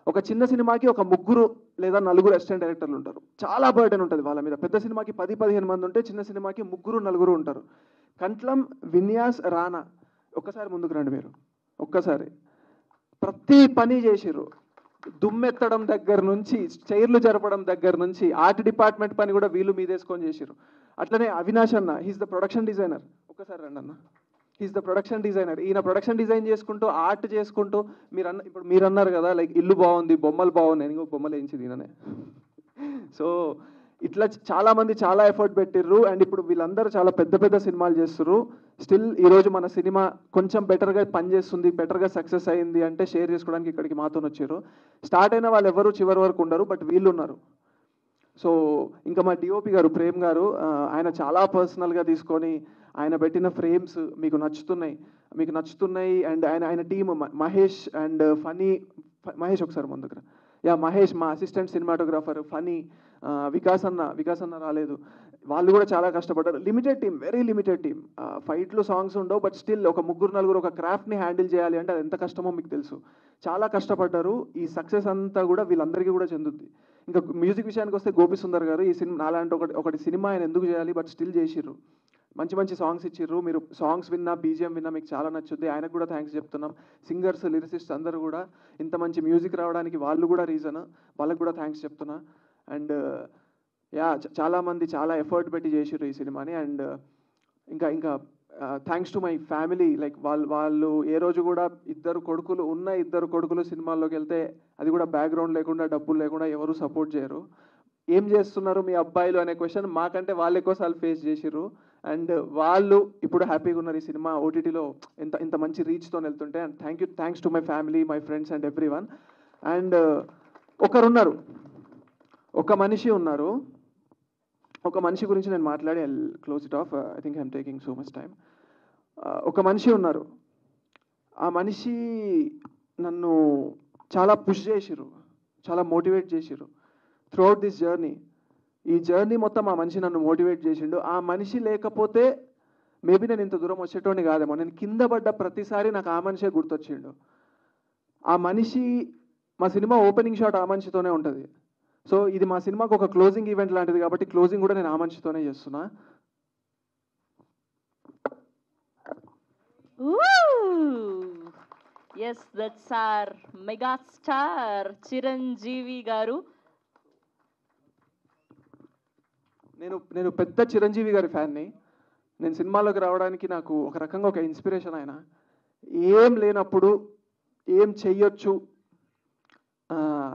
[SPEAKER 7] ఒక చిన్న సినిమాకి ఒక 3 లేదా 4 అసిస్టెంట్ డైరెక్టర్లు ఉంటారు. చాలా బర్డెన్ ఉంటుంది వాళ్ళ మీద. పెద్ద సినిమాకి 10-15 మంది ఉంటే చిన్న సినిమాకి 3-4 ఉంటారు. కంట్లం, విన్యాస్, రానా ఒక్కసారి ముందుకు రండి మీరు. ఒక్కసారి ప్రతి పని చేసిర్రు. దుమ్మెత్తడం దగ్గర నుంచి, చైర్లు జరపడం దగ్గర నుంచి, ఆర్ట్ డిపార్ట్మెంట్ పని కూడా వీళ్ళు మీదేసుకొని చేసిర్రు. అట్లనే అవినాష్ అన్న, హీస్ ద ప్రొడక్షన్ డిజైనర్. ఒక్కసారి రండి అన్న. He's the production designer. ఈయన ప్రొడక్షన్ డిజైన్ చేసుకుంటూ, ఆర్ట్ చేసుకుంటూ, ఇప్పుడు మీరు అన్నారు కదా లైక్ ఇల్లు బాగుంది, బొమ్మలు బాగున్నాయి, ఇంకో బొమ్మలు వేయించింది ఈయననే. సో ఇట్లా చాలామంది చాలా ఎఫర్ట్ పెట్టిర్రు. అండ్ ఇప్పుడు వీళ్ళందరూ చాలా పెద్ద పెద్ద సినిమాలు చేస్తుర్రు. స్టిల్ ఈరోజు మన సినిమా కొంచెం బెటర్గా పనిచేస్తుంది, బెటర్గా సక్సెస్ అయింది అంటే షేర్ చేసుకోవడానికి ఇక్కడికి మాతో వచ్చారు. స్టార్ట్ అయిన వాళ్ళు ఎవరు చివరి వరకు ఉండరు, బట్ వీళ్ళు ఉన్నారు. సో ఇంకా మా డిఓపి గారు ప్రేమ్ గారు, ఆయన చాలా పర్సనల్గా తీసుకొని ఆయన పెట్టిన ఫ్రేమ్స్ మీకు నచ్చుతున్నాయి. అండ్ ఆయన టీమ్ మహేష్ అండ్ ఫనీ, మహేష్ ఒకసారి ముందుకు రా. మహేష్ మా అసిస్టెంట్ సినిమాటోగ్రాఫర్, ఫనీ, వికాస్ అన్న రాలేదు. వాళ్ళు కూడా చాలా కష్టపడ్డారు. Limited team, very limited team. ఫైట్లు, సాంగ్స్ ఉండవు, బట్ స్టిల్ ఒక 3-4 ఒక క్రాఫ్ట్ని హ్యాండిల్ చేయాలి అంటే అది ఎంత కష్టమో మీకు తెలుసు. చాలా కష్టపడ్డారు. ఈ సక్సెస్ అంతా కూడా వీళ్ళందరికీ కూడా చెందుద్ది. ఇంకా మ్యూజిక్ విషయానికి వస్తే గోపి సుందర్ గారు ఈ సినిమా నాలాంటి ఒకటి సినిమా ఆయన ఎందుకు చేయాలి, బట్ స్టిల్ చేసిర్రు. మంచి సాంగ్స్ ఇచ్చిర్రు. మీరు సాంగ్స్ విన్నా, బీజిఎం విన్నా మీకు చాలా నచ్చుద్ది. ఆయనకు కూడా థ్యాంక్స్ చెప్తున్నాం. సింగర్స్, లిరిసిస్ట్ అందరూ కూడా ఇంత మంచి మ్యూజిక్ రావడానికి వాళ్ళు కూడా రీజన్. వాళ్ళకు కూడా థ్యాంక్స్ చెప్తున్నా. అండ్ చాలామంది చాలా ఎఫర్ట్ పెట్టి చేసిర్రు ఈ సినిమాని. అండ్ ఇంకా thanks to my family. Like వాళ్ళు ఏ రోజు కూడా ఇద్దరు కొడుకులు సినిమాల్లోకి వెళ్తే అది కూడా బ్యాక్గ్రౌండ్ లేకుండా, డబ్బులు లేకుండా ఎవరు సపోర్ట్ చేయరు. ఏం చేస్తున్నారు మీ అబ్బాయిలు అనే క్వశ్చన్ మాకంటే వాళ్ళు ఎక్కువసార్లు ఫేస్ చేసిర్రు. అండ్ వాళ్ళు ఇప్పుడు హ్యాపీగా ఉన్నారు ఈ సినిమా ఓటీటీలో ఇంత మంచి రీచ్తో వెళ్తుంటే. And thanks to my family, my friends and every one. And ఒక మనిషి గురించి నేను మాట్లాడి I close it of. I think I'm taking so much time. ఒక మనిషి ఉన్నారు. ఆ మనిషి నన్ను చాలా పుష్ చేసిర్రు, చాలా మోటివేట్ చేసిర్రు త్రూఅవుట్ దిస్ జర్నీ. ఈ జర్నీ మొత్తం ఆ మనిషి నన్ను మోటివేట్ చేసిండు. ఆ మనిషి లేకపోతే మేబీ నేను ఇంత దూరం వచ్చేటోని కాదేమో. నేను కింద పడ్డ ప్రతిసారి నాకు ఆ మనిషే గుర్తొచ్చిండు. ఆ మనిషి, మా సినిమా ఓపెనింగ్ షాట్ ఆ మనిషితోనే ఉంటుంది. సో ఇది మా సినిమాకు ఒక క్లోజింగ్ ఈవెంట్ లాంటిది కాబట్టి క్లోజింగ్ కూడా నేను ఆ మనిషితోనే చేస్తున్నా.
[SPEAKER 1] Yes, that's our megastar Chiranjeevi garu.
[SPEAKER 7] నేను పెద్ద చిరంజీవి గారి ఫ్యాన్ని. నేను సినిమాలోకి రావడానికి నాకు ఒక రకంగా ఒక ఇన్స్పిరేషన్. ఆయన ఏం లేనప్పుడు ఏం చెయ్యొచ్చు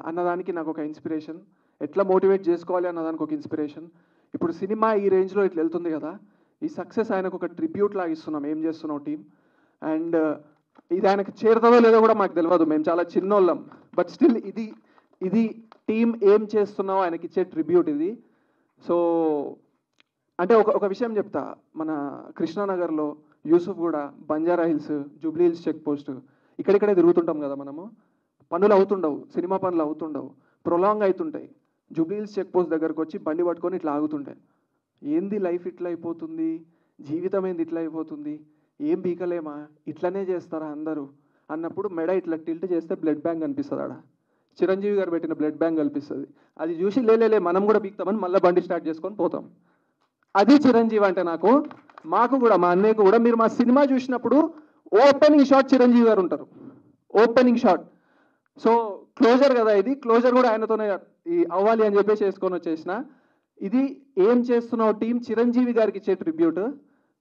[SPEAKER 7] అన్నదానికి నాకు ఒక ఇన్స్పిరేషన్. ఎట్లా మోటివేట్ చేసుకోవాలి అన్నదానికి ఒక ఇన్స్పిరేషన్. ఇప్పుడు సినిమా ఈ రేంజ్లో ఇట్లా వెళ్తుంది కదా, ఈ సక్సెస్ ఆయనకు ఒక ట్రిబ్యూట్ లాగా ఇస్తున్నాం. ఏం చేస్తున్నాం టీం. అండ్ ఇది ఆయనకు చేరుతుందో లేదో కూడా మాకు తెలియదు, మేము చాలా చిన్నోళ్ళం. బట్ స్టిల్ ఇది టీం ఏం చేస్తున్నామో ఆయనకి ఇచ్చే ట్రిబ్యూట్ ఇది. సో అంటే ఒక విషయం చెప్తా. మన కృష్ణానగర్లో, Yousufguda, Banjara Hills, Jubilee Hills check post ఇక్కడిక్కడే తిరుగుతుంటాం కదా మనము. పనులు అవుతుండవు, సినిమా పనులు అవుతుండవు, ప్రొలాంగ్ అవుతుంటాయి. జూబ్లీ హిల్స్ చెక్ పోస్ట్ దగ్గరకు వచ్చి బండి పట్టుకొని ఇట్లా ఆగుతుంటాయి. ఏంది లైఫ్ ఇట్లా అయిపోతుంది, జీవితం ఏంది ఇట్లా అయిపోతుంది, ఏం బీకలేమా, ఇట్లనే చేస్తారా అందరూ అన్నప్పుడు మెడ ఇట్లా టిల్ట్ చేస్తే బ్లడ్ బ్యాంక్ కనిపిస్తుంది. ఆడ చిరంజీవి గారు పెట్టిన బ్లడ్ బ్యాంక్ కనిపిస్తుంది. అది చూసి లేలే మనం కూడా బీక్తామని మళ్ళీ బండి స్టార్ట్ చేసుకొని పోతాం. అది చిరంజీవి అంటే మాకు కూడా, మా అన్నయ్యకు కూడా. మీరు మా సినిమా చూసినప్పుడు ఓపెనింగ్ షాట్ చిరంజీవి గారు ఉంటారు, ఓపెనింగ్ షాట్. సో క్లోజర్ కదా, ఇది క్లోజర్ కూడా ఆయనతోనే అవ్వాలి అని చెప్పేసి వేసుకొని వచ్చేసిన. ఇది ఏం చేస్తున్నావు టీం చిరంజీవి గారికి ఇచ్చే ట్రిబ్యూట్.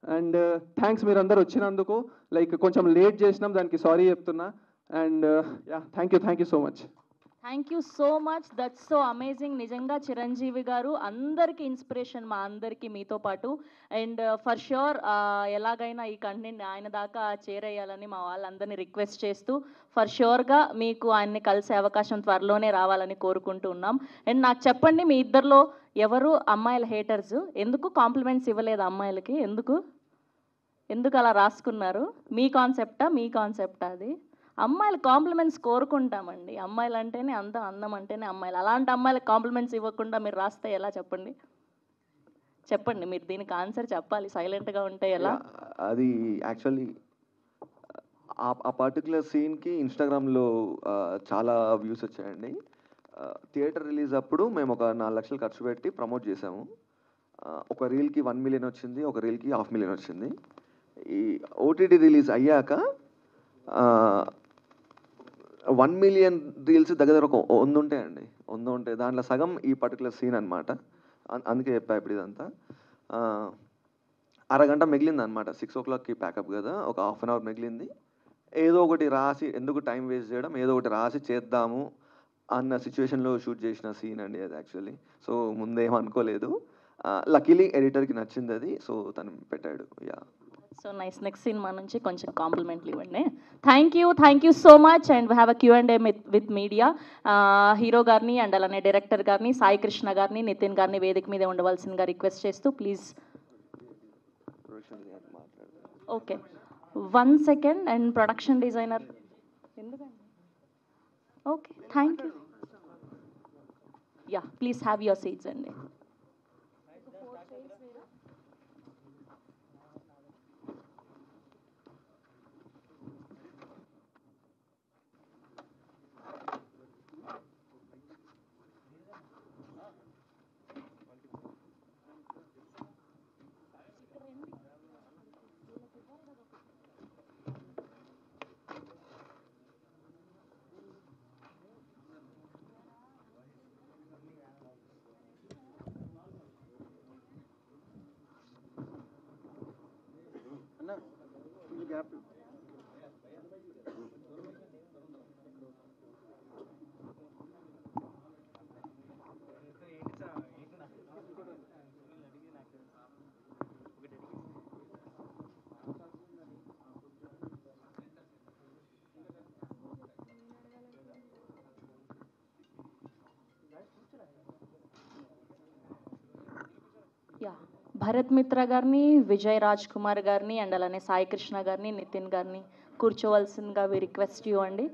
[SPEAKER 7] అండ్ థ్యాంక్స్ మీరందరూ వచ్చినందుకు. లైక్ కొంచెం లేట్ చేసినాం, దానికి సారీ చెప్తున్నా. And thank you so much.
[SPEAKER 1] Thank you so much, that's so amazing. నిజంగా చిరంజీవి గారు అందరికీ ఇన్స్పిరేషన్, మా అందరికీ మీతో పాటు. అండ్ ఫర్ ష్యూర్ ఎలాగైనా ఈ కంటెంట్ ఆయన దాకా చేరేయాలని మా వాళ్ళందరినీ రిక్వెస్ట్ చేస్తూ ఫర్ ష్యూర్గా మీకు ఆయన్ని కలిసే అవకాశం త్వరలోనే రావాలని కోరుకుంటూ ఉన్నాం. అండ్ నాకు చెప్పండి, మీ ఇద్దరిలో ఎవరు అమ్మాయిల హేటర్స్? ఎందుకు కాంప్లిమెంట్స్ ఇవ్వలేదు అమ్మాయిలకి? ఎందుకు? ఎందుకు అలా రాసుకున్నారు? మీ కాన్సెప్టా అది? అమ్మాయిలు కాంప్లిమెంట్స్ కోరుకుంటామండి. అమ్మాయిలు అంటేనే అందం, అందం అంటేనే అమ్మాయిలు. అలాంటి అమ్మాయిలకు కాంప్లిమెంట్స్ ఇవ్వకుండా మీరు రాస్తే ఎలా చెప్పండి? చెప్పండి, మీరు దీనికి ఆన్సర్ చెప్పాలి. సైలెంట్గా ఉంటే ఎలా?
[SPEAKER 5] అది యాక్చువల్లీ ఆ పర్టికులర్ సీన్కి ఇన్స్టాగ్రామ్లో చాలా వ్యూస్ వచ్చాయండి. థియేటర్ రిలీజ్ అప్పుడు మేము ఒక 4 లక్షలు ఖర్చు పెట్టి ప్రమోట్ చేసాము. ఒక రీల్కి 1 మిలియన్ వచ్చింది, ఒక రీల్కి 500,000 వచ్చింది. ఈ ఓటీటీ రిలీజ్ అయ్యాక 1 మిలియన్ రీల్స్ దగ్గర ఒక 100 ఉంటాయండి. 100 ఉంటాయి. దాంట్లో సగం ఈ పర్టికులర్ సీన్ అనమాట. అందుకే చెప్పా ఇప్పుడు ఇదంతా. అరగంట మిగిలిందనమాట. 6 o'clockకి ప్యాకప్ కదా, ఒక హాఫ్ అన్ అవర్ మిగిలింది. ఏదో ఒకటి రాసి, ఎందుకు టైం వేస్ట్ చేయడం, ఏదో ఒకటి రాసి చేద్దాము అన్న సిచ్యువేషన్లో షూట్ చేసిన సీన్ అండి అది యాక్చువల్లీ. సో ముందేమనుకోలేదు. లక్కీలీ ఎడిటర్కి నచ్చింది అది. సో తను పెట్టాడు. యా.
[SPEAKER 1] So nice. నెక్స్ట్ సినిమా నుంచి కొంచెం కాంప్లిమెంట్లు ఇవ్వండి. Thank you so much. And we have a Q&A with media. Hero గారిని అండ్ అలానే డైరెక్టర్ గారిని, సాయి కృష్ణ గారిని, నితిన్ గారిని వేదిక మీద ఉండవలసిందిగా రిక్వెస్ట్ చేస్తూ please. Okay, 1 second. And production designer ఎందుకండి? Okay, thank you. Yeah, please have your seats అండి. యా, భరత్ మిత్ర గారిని, విజయ్ రాజ్ కుమార్ గారిని అండ్ అలానే సాయి కృష్ణ గారిని, నితిన్ గారిని కూర్చోవలసిందిగా వి రిక్వెస్ట్ యూ అండి.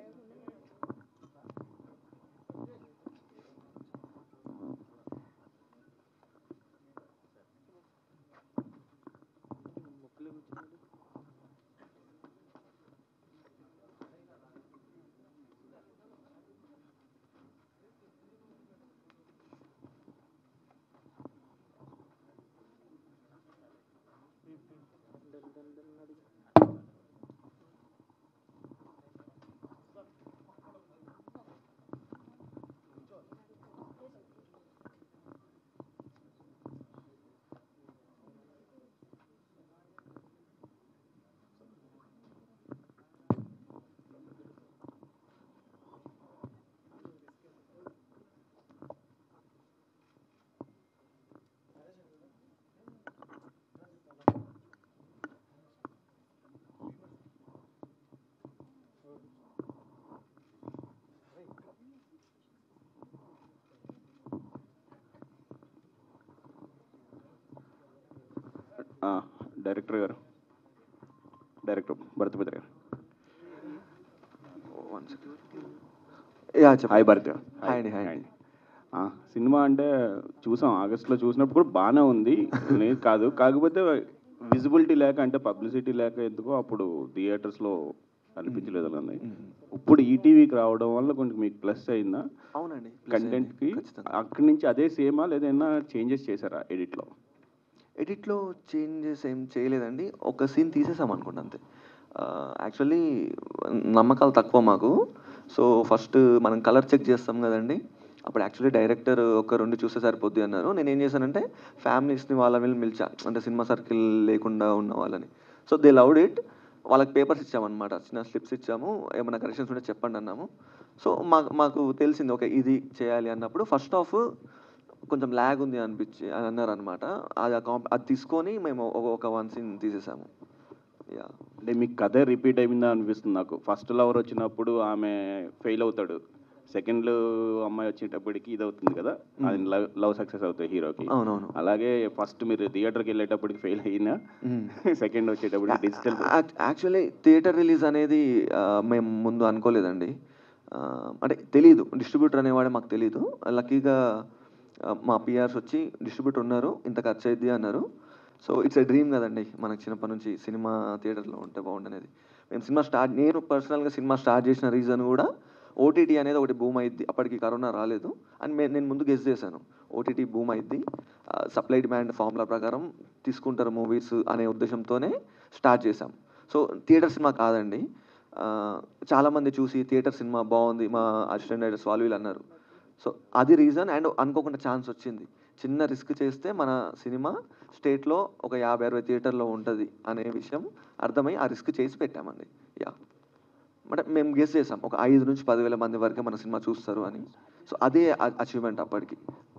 [SPEAKER 8] డైరెక్టర్ భరత్ మిత్ర గారు.
[SPEAKER 5] Yeah,
[SPEAKER 8] hi Bharat.
[SPEAKER 5] హాయ్ అండి. హాయ్ అండి.
[SPEAKER 8] సినిమా అంటే చూసాం, ఆగస్ట్లో చూసినప్పుడు కూడా బాగానే ఉంది, లేదు కాదు. కాకపోతే విజిబిలిటీ లేక, అంటే పబ్లిసిటీ లేక ఎందుకో అప్పుడు థియేటర్స్లో అనిపించలేదు అలా. ఇప్పుడు ఈటీవీకి రావడం వల్ల కొంచెం మీకు ప్లస్ అయిందా?
[SPEAKER 5] అవునండి,
[SPEAKER 8] కంటెంట్కి. అక్కడి నుంచి అదే సేమా లేదైనా చేంజెస్ చేశారా ఎడిట్లో?
[SPEAKER 5] ఎడిట్లో చేంజెస్ ఏం చేయలేదండి. ఒక సీన్ తీసేసాం అనుకోండి అంతే. యాక్చువల్లీ నమ్మకాలు తక్కువ మాకు. సో ఫస్ట్ మనం కలర్ చెక్ చేస్తాం కదండి. అప్పుడు యాక్చువల్లీ డైరెక్టర్ ఒక 2 చూస్తే సరిపోద్ది అన్నారు. నేను ఏం చేశానంటే ఫ్యామిలీస్ని వాళ్ళని పిలిచా, అంటే సినిమా సర్కిల్ లేకుండా ఉన్న వాళ్ళని. So they loved it. వాళ్ళకి పేపర్స్ ఇచ్చామన్నమాట, చిన్న స్లిప్స్ ఇచ్చాము, ఏమైనా కరెక్షన్స్ ఉంటే చెప్పండి అన్నాము. సో మాకు తెలిసింది ఓకే ఇది చేయాలి అన్నప్పుడు ఫస్ట్ హాఫ్ కొంచెం ల్యాగ్ ఉంది అని అన్నారు అనమాట. అది తీసుకొని మేము ఒక 1 సీన్ తీసేసాము. యా.
[SPEAKER 8] అంటే మీకు కథ రిపీట్ అయిందా అనిపిస్తుంది నాకు. ఫస్ట్ లవర్ వచ్చినప్పుడు ఆమె ఫెయిల్ అవుతాడు, సెకండ్ అమ్మాయి వచ్చేటప్పటికి ఇది అవుతుంది కదా, అది లవ్ సక్సెస్ అవుతాయి హీరోకి.
[SPEAKER 5] అవునవును.
[SPEAKER 8] అలాగే ఫస్ట్ మీరు థియేటర్కి వెళ్ళేటప్పటికి ఫెయిల్ అయినా సెకండ్ వచ్చేటప్పటికి డిజిటల్.
[SPEAKER 5] యాక్చువల్లీ థియేటర్ రిలీజ్ అనేది మేము ముందు అనుకోలేదండి. అంటే తెలీదు, డిస్ట్రిబ్యూటర్ అనేవాడే మాకు తెలీదు. లక్కీగా మా పిఆర్స్ వచ్చి డిస్ట్రిబ్యూటర్ ఉన్నారు, ఇంత ఖర్చు అయింది అన్నారు. సో ఇట్స్ ఎ డ్రీమ్ కదండి మనకి చిన్నప్పటి నుంచి సినిమా థియేటర్లో ఉంటే బాగుండనేది. నేను పర్సనల్గా సినిమా స్టార్ట్ చేసిన రీజన్ కూడా ఓటీటీ అనేది ఒకటి బూమ్ అయింది. అప్పటికి కరోనా రాలేదు అని నేను ముందు గెస్ చేశాను. ఓటీటీ బూమ్ అయింది, సప్లై డిమాండ్ ఫార్ములా ప్రకారం తీసుకుంటారు మూవీస్ అనే ఉద్దేశంతోనే స్టార్ట్ చేశాం. సో థియేటర్ సినిమా కాదండి. చాలామంది చూసి థియేటర్ సినిమా బాగుంది, మా అసిస్టెంట్ డైరెక్టర్స్ వాళ్ళు వీళ్ళు అన్నారు. సో అది రీజన్. అండ్ అనుకోకుండా ఛాన్స్ వచ్చింది. చిన్న రిస్క్ చేస్తే మన సినిమా స్టేట్లో ఒక 50-60 థియేటర్లో ఉంటుంది అనే విషయం అర్థమై ఆ రిస్క్ చేసి పెట్టామండి. యా, అంటే మేము గెస్ చేసాం ఒక 5 నుంచి 10,000 మంది వరకే మన సినిమా చూస్తారు అని. సో అదే అచీవ్మెంట్ అప్పటికి,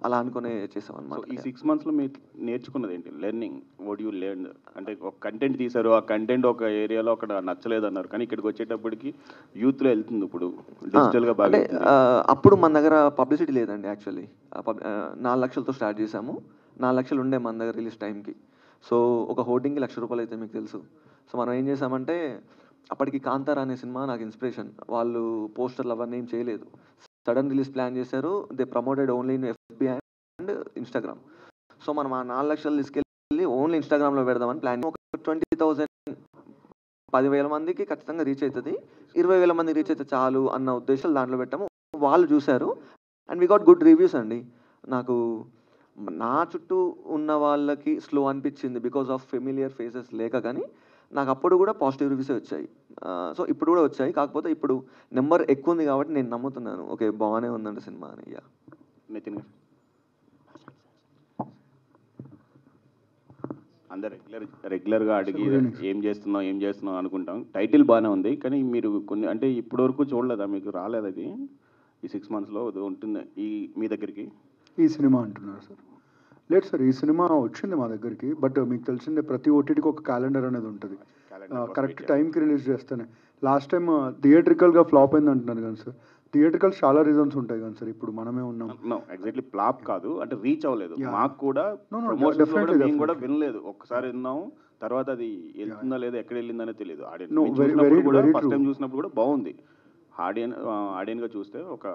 [SPEAKER 5] అలా అనుకునే చేసాం అనమాట.
[SPEAKER 8] ఈ 6 monthsలో మీరు నేర్చుకున్నది ఏంటి? Learning, what you learn? అంటే ఒక కంటెంట్ తీశారు, ఆ కంటెంట్ ఒక ఏరియాలో అక్కడ నచ్చలేదు అన్నారు, కానీ ఇక్కడికి వచ్చేటప్పటికి యూత్లో వెళ్తుంది, ఇప్పుడు డిజిటల్గా బాగా.
[SPEAKER 5] అంటే అప్పుడు మన దగ్గర పబ్లిసిటీ లేదండి. యాక్చువల్లీ 4 లక్షలతో స్టార్ట్ చేసాము. 4 లక్షలు ఉండే మన దగ్గర రిలీజ్ టైంకి. సో ఒక హోర్డింగ్కి ₹1,00,000 అయితే మీకు తెలుసు. సో మనం ఏం చేసామంటే, అప్పటికి కాంతారా అనే సినిమా నాకు ఇన్స్పిరేషన్. వాళ్ళు పోస్టర్లు అవన్నీ ఏం చేయలేదు, సడన్ రిలీజ్ ప్లాన్ చేశారు. They promoted only in FB and Instagram. So మనం ఆ 4 లక్షలు తీసుకెళ్ళి ఓన్లీ ఇన్స్టాగ్రామ్లో పెడదామని ప్లాన్. ఒక 20,000 10,000 మందికి ఖచ్చితంగా రీచ్ అవుతుంది, 20,000 మంది రీచ్ అయితే చాలు అన్న ఉద్దేశాలు దాంట్లో పెట్టాము. వాళ్ళు చూశారు and we got good reviews అండి. నాకు నా చుట్టూ ఉన్న వాళ్ళకి స్లో అనిపించింది బికాస్ ఆఫ్ ఫెమిలియర్ ఫేసెస్ లేక, కానీ నాకు అప్పుడు కూడా పాజిటివ్ రివ్యూసే వచ్చాయి. సో ఇప్పుడు కూడా వచ్చాయి, కాకపోతే ఇప్పుడు నెంబర్ ఎక్కువ ఉంది కాబట్టి నేను నమ్ముతున్నాను ఓకే బాగానే ఉందండి సినిమా అని. యా,
[SPEAKER 8] నితిన్ గారు అందరు రెగ్యులర్గా అడిగి ఏం చేస్తున్నావు అనుకుంటాం. టైటిల్ బాగానే ఉంది, కానీ మీరు కొన్ని అంటే ఇప్పటివరకు చూడలేదా, మీకు రాలేదు అది ఈ 6 monthsలో ఉంటుంది ఈ మీ దగ్గరికి?
[SPEAKER 2] ఈ సినిమా అంటున్నారు సార్? లేదు సార్, ఈ సినిమా వచ్చింది మా దగ్గరికి. బట్ మీకు తెలిసిందే ప్రతి ఓటీటీకి ఒక క్యాలెండర్ అనేది ఉంటుంది, కరెక్ట్ టైంకి రిలీజ్ చేస్తేనే. లాస్ట్ టైం థియేట్రికల్గా ఫ్లాప్ అయింది అంటున్నారు కానీ సార్, థియేట్రికల్ చాలా రీజన్స్ ఉంటాయి కానీ సార్. ఇప్పుడు మనమే ఉన్నాం.
[SPEAKER 8] ఎగ్జాక్ట్లీ ఫ్లాప్ కాదు, అంటే రీచ్ అవ్వలేదు. మాకు కూడా మేము కూడా వినలేదు, ఒక్కసారి విన్నాము, తర్వాత అది వెళ్తుందా లేదా ఎక్కడ వెళ్ళిందనే తెలియదు. ఆడియన్స్ ఫస్ట్ టైం చూసినప్పుడు కూడా బాగుంది, ఆడియన్గా చూస్తే ఒక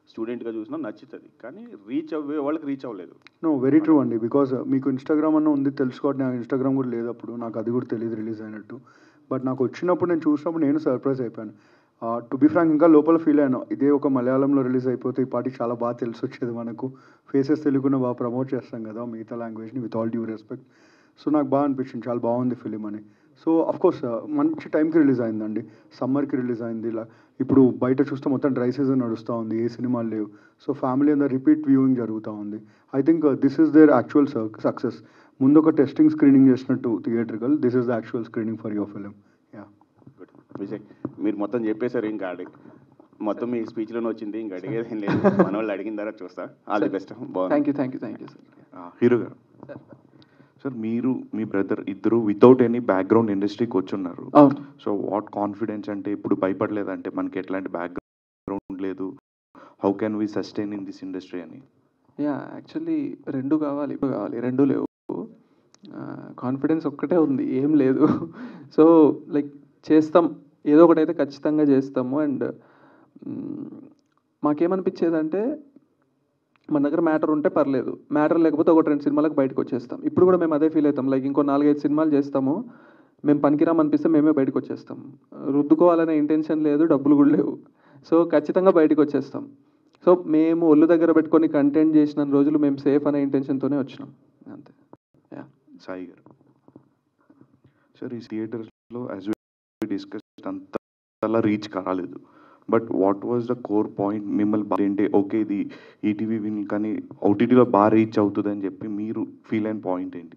[SPEAKER 8] స్టూడెంట్గా చూసినా నచ్చుతుంది, కానీ రీచ్ అవ్వే వాళ్ళకి రీచ్ అవ్వలేదు.
[SPEAKER 2] వెరీ ట్రూ అండి. బికాజ్ మీకు ఇన్స్టాగ్రామ్ అన్న ఉంది తెలుసుకోవడం, నాకు ఇన్స్టాగ్రామ్ కూడా లేదు అప్పుడు, నాకు అది కూడా తెలియదు రిలీజ్ అయినట్టు. బట్ నాకు వచ్చినప్పుడు నేను చూసినప్పుడు నేను సర్ప్రైజ్ అయిపోయాను. టు బి ఫ్రాంక్ ఇంకా లోపల ఫీల్ అయ్యాను, ఇదే ఒక మలయాళంలో రిలీజ్ అయిపోతే ఈ పాటికి చాలా బాగా తెలిసి వచ్చేది మనకు. ఫేసెస్ తెలుగున బాగా ప్రమోట్ చేస్తాం కదా మిగతా లాంగ్వేజ్ని, with all due respect. So నాకు బాగా అనిపించింది, చాలా బాగుంది ఫిలిం అని. సో అఫ్కోర్స్ మంచి టైంకి రిలీజ్ అయిందండి, సమ్మర్కి రిలీజ్ అయింది. ఇలా ఇప్పుడు బయట చూస్తే మొత్తం డ్రై సీజన్ నడుస్తూ ఉంది, ఏ సినిమాలు లేవు. సో ఫ్యామిలీ అందరూ రిపీట్ వ్యూయింగ్ జరుగుతూ ఉంది. I think this is their actual success. ముందు ఒక టెస్టింగ్ స్క్రీనింగ్ చేసినట్టు theatrical, this is the actual screening for your film. Yeah,
[SPEAKER 8] good. Vijay, మీరు మొత్తం చెప్పేశారు, ఇంకా మొత్తం మీ స్పీచ్లోనే వచ్చింది, ఇంకా అడిగేది ఏం లేదు. మన వాళ్ళు అడిగిన తర్వాత చూస్తా. All the best. బాగుంది.
[SPEAKER 7] Thank you sir.
[SPEAKER 9] హీరో గారు సార్, మీరు మీ బ్రదర్ ఇద్దరు వితౌట్ ఎనీ బ్యాక్గ్రౌండ్ ఇండస్ట్రీకి వచ్చున్నారు. సో వాట్ కాన్ఫిడెన్స్, అంటే ఇప్పుడు భయపడలేదంటే మనకి ఎట్లాంటి బ్యాక్గ్రౌండ్ లేదు, how can we sustain in this industry అని?
[SPEAKER 7] యా, యాక్చువల్లీ రెండు కావాలి, రెండు లేవు. కాన్ఫిడెన్స్ ఒక్కటే ఉంది, ఏం లేదు. సో లైక్ చేస్తాం, ఏదో ఒకటైతే ఖచ్చితంగా చేస్తాము. అండ్ మాకేమనిపించేదంటే మన దగ్గర మ్యాటర్ ఉంటే పర్లేదు, మ్యాటర్ లేకపోతే 1-2 సినిమాలకు బయటకు వచ్చేస్తాం. ఇప్పుడు కూడా మేము అదే ఫీల్ అవుతాం. లైక్ ఇంకో 4-5 సినిమాలు చేస్తాము, మేము పనికిరాం అనిపిస్తే మేమే బయటకు వచ్చేస్తాం. రుద్దుకోవాలనే ఇంటెన్షన్ లేదు, డబ్బులు కూడా లేవు. సో ఖచ్చితంగా బయటకు వచ్చేస్తాం. సో మేము ఒళ్ళు దగ్గర పెట్టుకొని కంటెంట్ చేసిన రోజులు మేము సేఫ్ అనే ఇంటెన్షన్తోనే వచ్చినాం, అంతే. యా,
[SPEAKER 9] సాయి గారు సార్, ఈ థియేటర్స్లో యాజ్ వి డిస్కస్ అంతలా రీచ్ కాలేదు, but what was the core point మిమ్మల్ని ఏంటి ఓకే ఇది ఈటీవీ విన్ కానీ ఓటీటీలో బాగా రీచ్ అవుతుంది అని చెప్పి మీరు ఫీల్ అయిన పాయింట్ ఏంటి?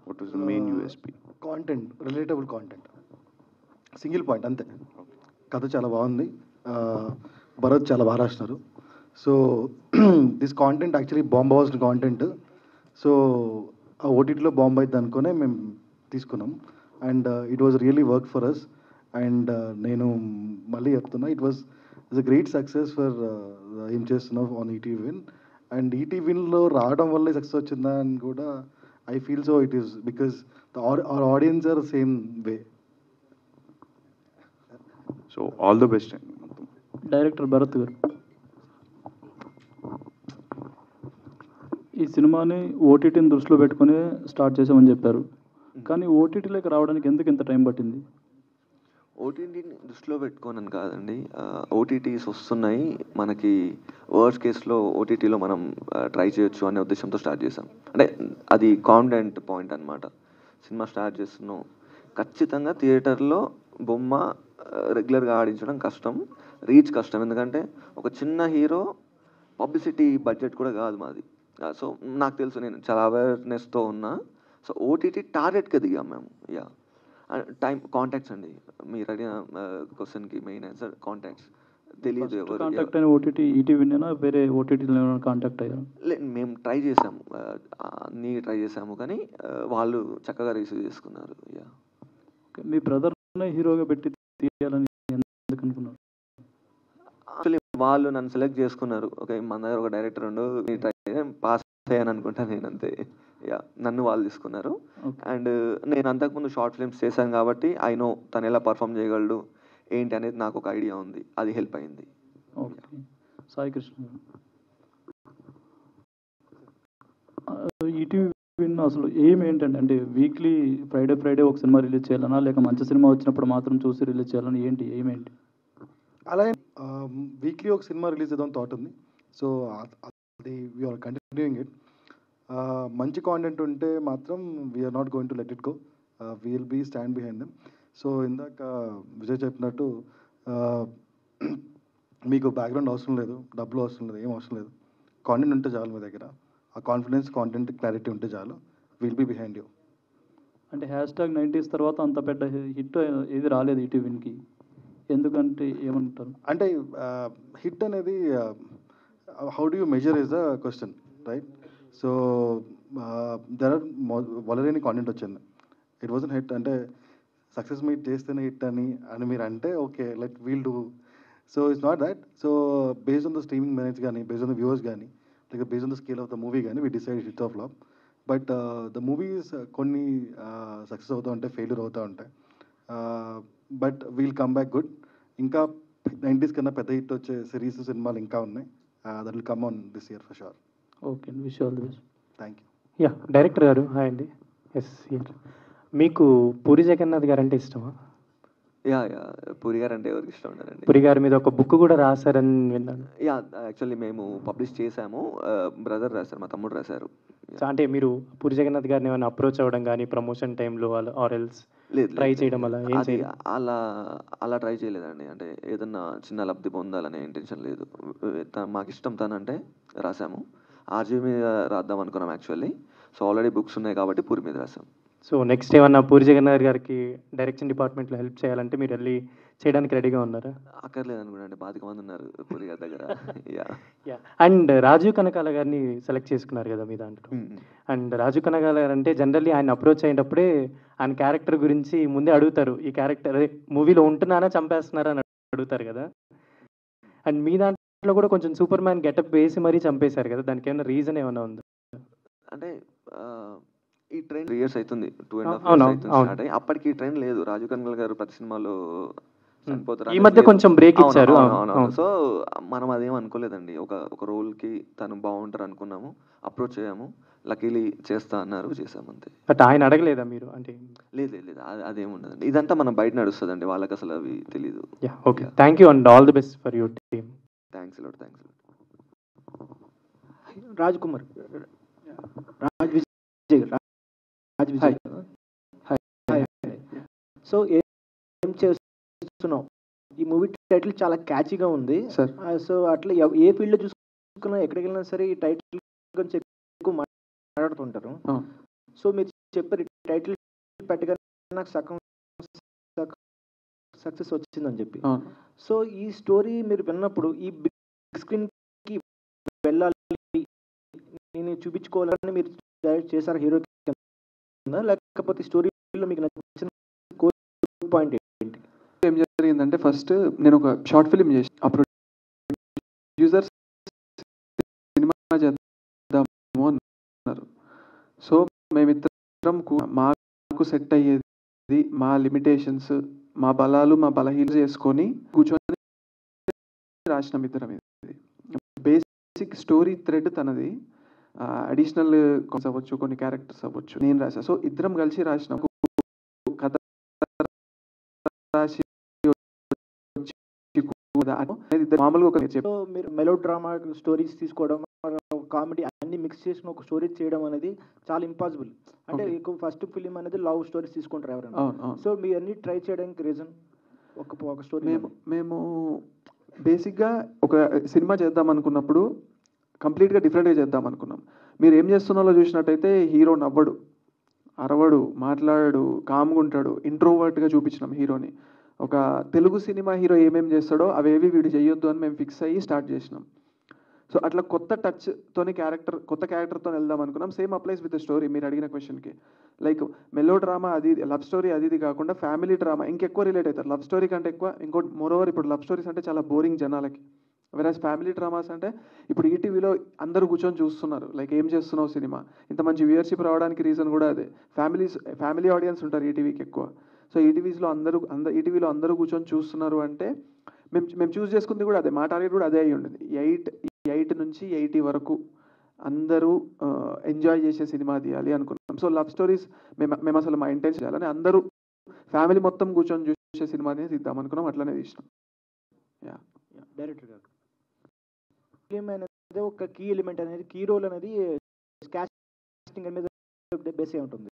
[SPEAKER 9] What was the main USP?
[SPEAKER 3] Content, relatable content, single point అంతే. కథ చాలా బాగుంది, భరత్ చాలా బాగా రాసినారు. So this content actually bomb అవ్వాల్సిన కాంటెంట్. సో ఆ ఓటీటీలో బాంబ్ అవుతుంది అనుకునే మేము తీసుకున్నాం. And it was really work for us. అండ్ నేను మళ్ళీ చెప్తున్నా, it was it's a great success for ఏం చేస్తున్నావు on ETV Win. And ETV విన్లో రావడం వల్ల సక్సెస్ వచ్చిందా అని కూడా I feel so it is because our audience are same way.
[SPEAKER 9] So all the best అండి.
[SPEAKER 10] డైరెక్టర్ భరత్ గారు, ఈ సినిమాని ఓటీటీని దృష్టిలో పెట్టుకుని స్టార్ట్ చేసామని చెప్పారు, కానీ ఓటీటీలోకి రావడానికి ఎందుకు ఇంత టైం పట్టింది?
[SPEAKER 5] ఓటీటీని దృష్టిలో పెట్టుకోనని కాదండి, ఓటీటీస్ వస్తున్నాయి మనకి, వర్స్ట్ కేసులో ఓటీటీలో మనం ట్రై చేయొచ్చు అనే ఉద్దేశంతో స్టార్ట్ చేసాం. అంటే అది కాన్ఫిడెంట్ పాయింట్ అనమాట. సినిమా స్టార్ట్ చేస్తున్నాం, ఖచ్చితంగా థియేటర్లో బొమ్మ రెగ్యులర్గా ఆడించడం కష్టం, రీచ్ కష్టం. ఎందుకంటే ఒక చిన్న హీరో, పబ్లిసిటీ బడ్జెట్ కూడా కాదు మాది. సో నాకు తెలుసు, నేను చాలా అవేర్నెస్తో ఉన్నా. సో ఓటీటీ టార్గెట్గా దిగాం మేము. యా, టైం కాంటాక్ట్స్ అండి, మీరు అడిగిన క్వశ్చన్కి మెయిన్ ఆన్సర్ కాంటాక్ట్స్. తెలియదు ఎవరు
[SPEAKER 10] కాంటాక్ట్ అయిన ఓటీటీ ఈటీవీనేనా, వేరే ఓటీటీలో కాంటాక్ట్ అయ్యారు?
[SPEAKER 5] మేము ట్రై చేసాము, అన్నీ ట్రై చేసాము, కానీ వాళ్ళు చక్కగా రిసీవ్ చేసుకున్నారు. యా.
[SPEAKER 10] మీ బ్రదర్నే హీరోగా పెట్టి తీయాలని ఎందుకు అనుకున్నారు?
[SPEAKER 5] యాక్చువల్లీ వాళ్ళు నన్ను సెలెక్ట్ చేసుకున్నారు. ఓకే, మన దగ్గర ఒక డైరెక్టర్ ఉండు, మీరు ట్రై పాస్ అయ్యాను అనుకుంటా నేను, అంతే. యా, నన్ను వాళ్ళు తీసుకున్నారు. అండ్ నేను అంతకుముందు షార్ట్ ఫిల్మ్స్ చేశాను కాబట్టి ఐ నో తను ఎలా పర్ఫామ్ చేయగలడు ఏంటి అనేది నాకు ఒక ఐడియా ఉంది, అది హెల్ప్ అయింది.
[SPEAKER 10] Okay, Sai Krishna, ETV win అసలు ఏం ఏంటండి? అంటే వీక్లీ ఫ్రైడే ఒక సినిమా రిలీజ్ చేయాలన్నా, లేక మంచి సినిమా వచ్చినప్పుడు మాత్రం చూసి రిలీజ్ చేయాలని, ఏంటి ఏమేంటి?
[SPEAKER 3] అలాగే వీక్లీ ఒక సినిమా రిలీజ్ చేద్దాం థాట్ ఉంది. సో అది వీఆర్ కంటిన్యూయింగ్ ఇట్. మంచి కాంటెంట్ ఉంటే మాత్రం we are not going to let it go, we'll be stand behind them. So ఇందాక విజయ్ చెప్పినట్టు మీకు బ్యాక్గ్రౌండ్ అవసరం లేదు, డబ్బులు అవసరం లేదు, ఏం అవసరం లేదు, కాంటెంట్ ఉంటే చాలు మీ దగ్గర. ఆ కాన్ఫిడెన్స్, కాంటెంట్ క్లారిటీ ఉంటే చాలు, విల్ బీ బిహైండ్ యూ.
[SPEAKER 10] అంటే #90s తర్వాత అంత పెద్ద హిట్ ఏది రాలేదు ఈటీవీకి, ఎందుకంటే ఏమంటారు?
[SPEAKER 3] అంటే హిట్ అనేది how do you measure is the question, right? So there are వలరేని కాంటెంట్ వచ్చింది, ఇట్ వాజన్ హిట్. అంటే సక్సెస్ మీట్ చేస్తేనే హిట్ అని మీరు అంటే okay, like we'll do. So it's not that. So based on the streaming minutes కానీ, based on the viewers కానీ, లేక based on the scale of the movie కానీ, we decide hit of flop. But the movies కొన్ని success అవుతూ ఉంటాయి, failure అవుతూ ఉంటాయి. But we'll come back good. ఇంకా 90s కన్నా పెద్ద హిట్ వచ్చే సిరీస్, సినిమాలు ఇంకా ఉన్నాయి. That will come on this year for sure.
[SPEAKER 10] Okay, wish all the best.
[SPEAKER 3] Thank you.
[SPEAKER 11] Yeah, director garu hi అండి. Yes here. మీకు పూరి జగన్నాథ్ గారు అంటే ఇష్టమా?
[SPEAKER 5] యా, పూరి గారు అంటే ఎవరికి ఇష్టం ఉంటారండి.
[SPEAKER 11] పూరి గారి మీద ఒక బుక్ కూడా రాశారని విన్నాను.
[SPEAKER 5] యా, యాక్చువల్లీ మేము పబ్లిష్ చేసాము, బ్రదర్ రాశారు, మా తమ్ముడు రాశారు.
[SPEAKER 11] సో అంటే మీరు పూరి జగన్నాథ్ గారిని ఏమైనా అప్రోచ్ అవ్వడం కానీ, ప్రమోషన్ టైంలో ఆర్ ఎల్స్ ట్రై చేయడం అలా ఏం చేయలేదు?
[SPEAKER 5] అలా ట్రై చేయలేదండి. అంటే ఏదన్నా చిన్న లబ్ధి పొందాలనే ఇంటెన్షన్ లేదు. మాకు ఇష్టం తనంటే రాసాము. ఆర్జీ మీద రాద్దాం అనుకున్నాం యాక్చువల్లీ. సో ఆల్రెడీ బుక్స్ ఉన్నాయి కాబట్టి పూరి మీద రాసాం.
[SPEAKER 11] సో నెక్స్ట్ ఏమన్నా పూరి జగన్నాథ్ గారికి డైరెక్షన్ డిపార్ట్మెంట్లో హెల్ప్ చేయాలంటే మీరు వెళ్ళి చేయడానికి రెడీగా ఉన్నారా?
[SPEAKER 5] అక్కర్లేదు అనుకుంటే 25 మంది ఉన్నారు పూరి గారి దగ్గర.
[SPEAKER 11] యా, అండ్ రాజీవ్ కనకాల గారిని సెలెక్ట్ చేసుకున్నారు కదా మీ దాంట్లో. అండ్ రాజీవ్ కనకాల గారు అంటే జనరల్లీ ఆయన అప్రోచ్ అయినప్పుడే ఆయన క్యారెక్టర్ గురించి ముందే అడుగుతారు, ఈ క్యారెక్టర్ మూవీలో ఉంటున్నానా చంపేస్తున్నారా అని అడుగుతారు కదా. అండ్ మీ దాంట్లో కూడా కొంచెం సూపర్ మ్యాన్ గెటప్ వేసి మరీ చంపేశారు కదా, దానికి ఏమైనా రీజన్ ఏమైనా ఉందా?
[SPEAKER 5] అంటే ఈ ట్రెండ్ 3 years అవుతుంది, 2.5 years అవుతుంది స్టార్ట్ అయ్యి. అప్పటికి ఈ ట్రెండ్ లేదు. రాజీవ్ కనకాల గారు ప్రతి సినిమాలో చనిపోతారు,
[SPEAKER 11] ఈ మధ్య కొంచెం బ్రేక్ ఇచ్చారు.
[SPEAKER 5] సో మనం అదేం అనుకోలేదండి. ఒక రోల్కి తను బాగుంటారు అనుకున్నాము, అప్రోచ్ అయ్యాము, లక్కీలీ చేస్తా అన్నారు, చేసాము అంతే.
[SPEAKER 11] బట్ ఆయన అడగలేదా మీరు? అంటే
[SPEAKER 5] లేదు, అదేం ఉండదండి. ఇదంతా మనం బయట నడుస్తుందండి, వాళ్ళకి అసలు అవి తెలీదు.
[SPEAKER 11] Yeah, okay, thank you and all the best for your team.
[SPEAKER 5] Thanks lot.
[SPEAKER 12] Raj Kumar, Raj Vijay. So ఏం చేస్తున్నావు? ఈ మూవీ టైటిల్ చాలా క్యాచీగా ఉంది సార్. సో అట్లా ఏ ఫీల్డ్లో చూసుకున్నా, ఎక్కడికి వెళ్ళినా సరే ఈ టైటిల్ గురించి ఎక్కువ మాట్లాడుతుంటారు. సో మీరు చెప్పారు టైటిల్ పెట్టగానే నాకు సక్సెస్ వచ్చిందని చెప్పి. సో ఈ స్టోరీ మీరు విన్నప్పుడు ఈ బిగ్ స్క్రీన్కి వెళ్ళాలి, నేను చూపించుకోవాలని మీరు డైరెక్ట్ చేశారు హీరోకి, లేకపోతే స్టోరీలో మీకు నచ్చిన పాయింట్ ఏంటి?
[SPEAKER 7] ఏం జరిగిందంటే ఫస్ట్ నేను ఒక షార్ట్ ఫిల్మ్ చేసి అప్రోచ్ ప్రొడ్యూసర్స్ సినిమా చేద్దాము అన్నారు. సో మేమిద్దరం మాకు సెట్ అయ్యేది మా లిమిటేషన్స్, మా బలాలు, మా బలహీనలు చేసుకొని కూర్చొని రాసినాం ఇద్దరం. ఇది బేసిక్ స్టోరీ థ్రెడ్ తనది, అడిషనల్ అవ్వచ్చు, కొన్ని క్యారెక్టర్స్ అవ్వచ్చు, నేను రాసా. సో ఇద్దరం కలిసి రాసినాం. కథ రాసి మామూలుగా ఒక
[SPEAKER 12] మీరు మెలో డ్రామా స్టోరీస్ తీసుకోవడం, కామెడీ అన్ని మిక్స్ చేసిన ఒక స్టోరీ చేయడం అనేది చాలా ఇంపాసిబుల్. అంటే ఎక్కువ ఫస్ట్ ఫిలిం అనేది లవ్ స్టోరీస్ తీసుకుంటారు ఎవరైనా. సో మీరు అన్ని ట్రై చేయడానికి రీజన్ ఒక స్టోరీ.
[SPEAKER 7] మేము బేసిక్గా ఒక సినిమా చేద్దాం అనుకున్నప్పుడు కంప్లీట్గా డిఫరెంట్గా చేద్దాం అనుకున్నాం. మీరు ఏం చేస్తున్నారో చూసినట్టయితే హీరో నవ్వడు, అరవడు, మాట్లాడాడు, కామ్గా ఉంటాడు, ఇంట్రోవర్ట్గా చూపించినాం హీరోని. ఒక తెలుగు సినిమా హీరో ఏమేమి చేస్తాడో అవేవి వీడు చేయొద్దు అని మేము ఫిక్స్ అయ్యి స్టార్ట్ చేసినాం. సో అట్లా కొత్త కొత్త క్యారెక్టర్తో వెళ్దాం అనుకున్నాం. Same applies with story. మీరు అడిగిన క్వశ్చన్కి లైక్ మెలో డ్రామా అది లవ్ స్టోరీ అది కాకుండా ఫ్యామిలీ డ్రామా ఇంకెక్కువ రిలేట్ అవుతారు. లవ్ స్టోరీ కంటే ఎక్కువ ఇంకోటి మోరోవర్ ఇప్పుడు లవ్ స్టోరీస్ అంటే చాలా బోరింగ్ జనాలకి. వెరాజ్ ఫ్యామిలీ డ్రామాస్ అంటే ఇప్పుడు ఈటీవీలో అందరూ కూర్చొని చూస్తున్నారు, లైక్ ఏం చేస్తున్నావు సినిమా, ఇంత మంచి వ్యూయర్షిప్ రావడానికి రీజన్ కూడా అదే. ఫ్యామిలీ ఆడియన్స్ ఉంటారు ఈటీవీకి ఎక్కువ. సో ఈటీవీలో అందరూ కూర్చొని చూస్తున్నారు అంటే మేము చూస్ చేసుకుంది కూడా అదే. మా టార్గెట్ కూడా అదే అయ్యి ఉండేది. 8 నుంచి 80 వరకు అందరూ ఎంజాయ్ చేసే సినిమా తీయాలి అనుకున్నాం. సో లవ్ స్టోరీస్ మేము అసలు మా ఇంటెన్షన్ చేయాలని అందరూ ఫ్యామిలీ మొత్తం కూర్చొని చూసే సినిమాని తీద్దాం అనుకున్నాం. అట్లనే తీసినాం.
[SPEAKER 12] డైరెక్టర్ గారు ఫిలిం అనేది ఒక కీ ఎలిమెంట్ అనేది, కీ రోల్ అనేది కాస్టింగ్ మీద బేస్ అయి ఉంటుంది.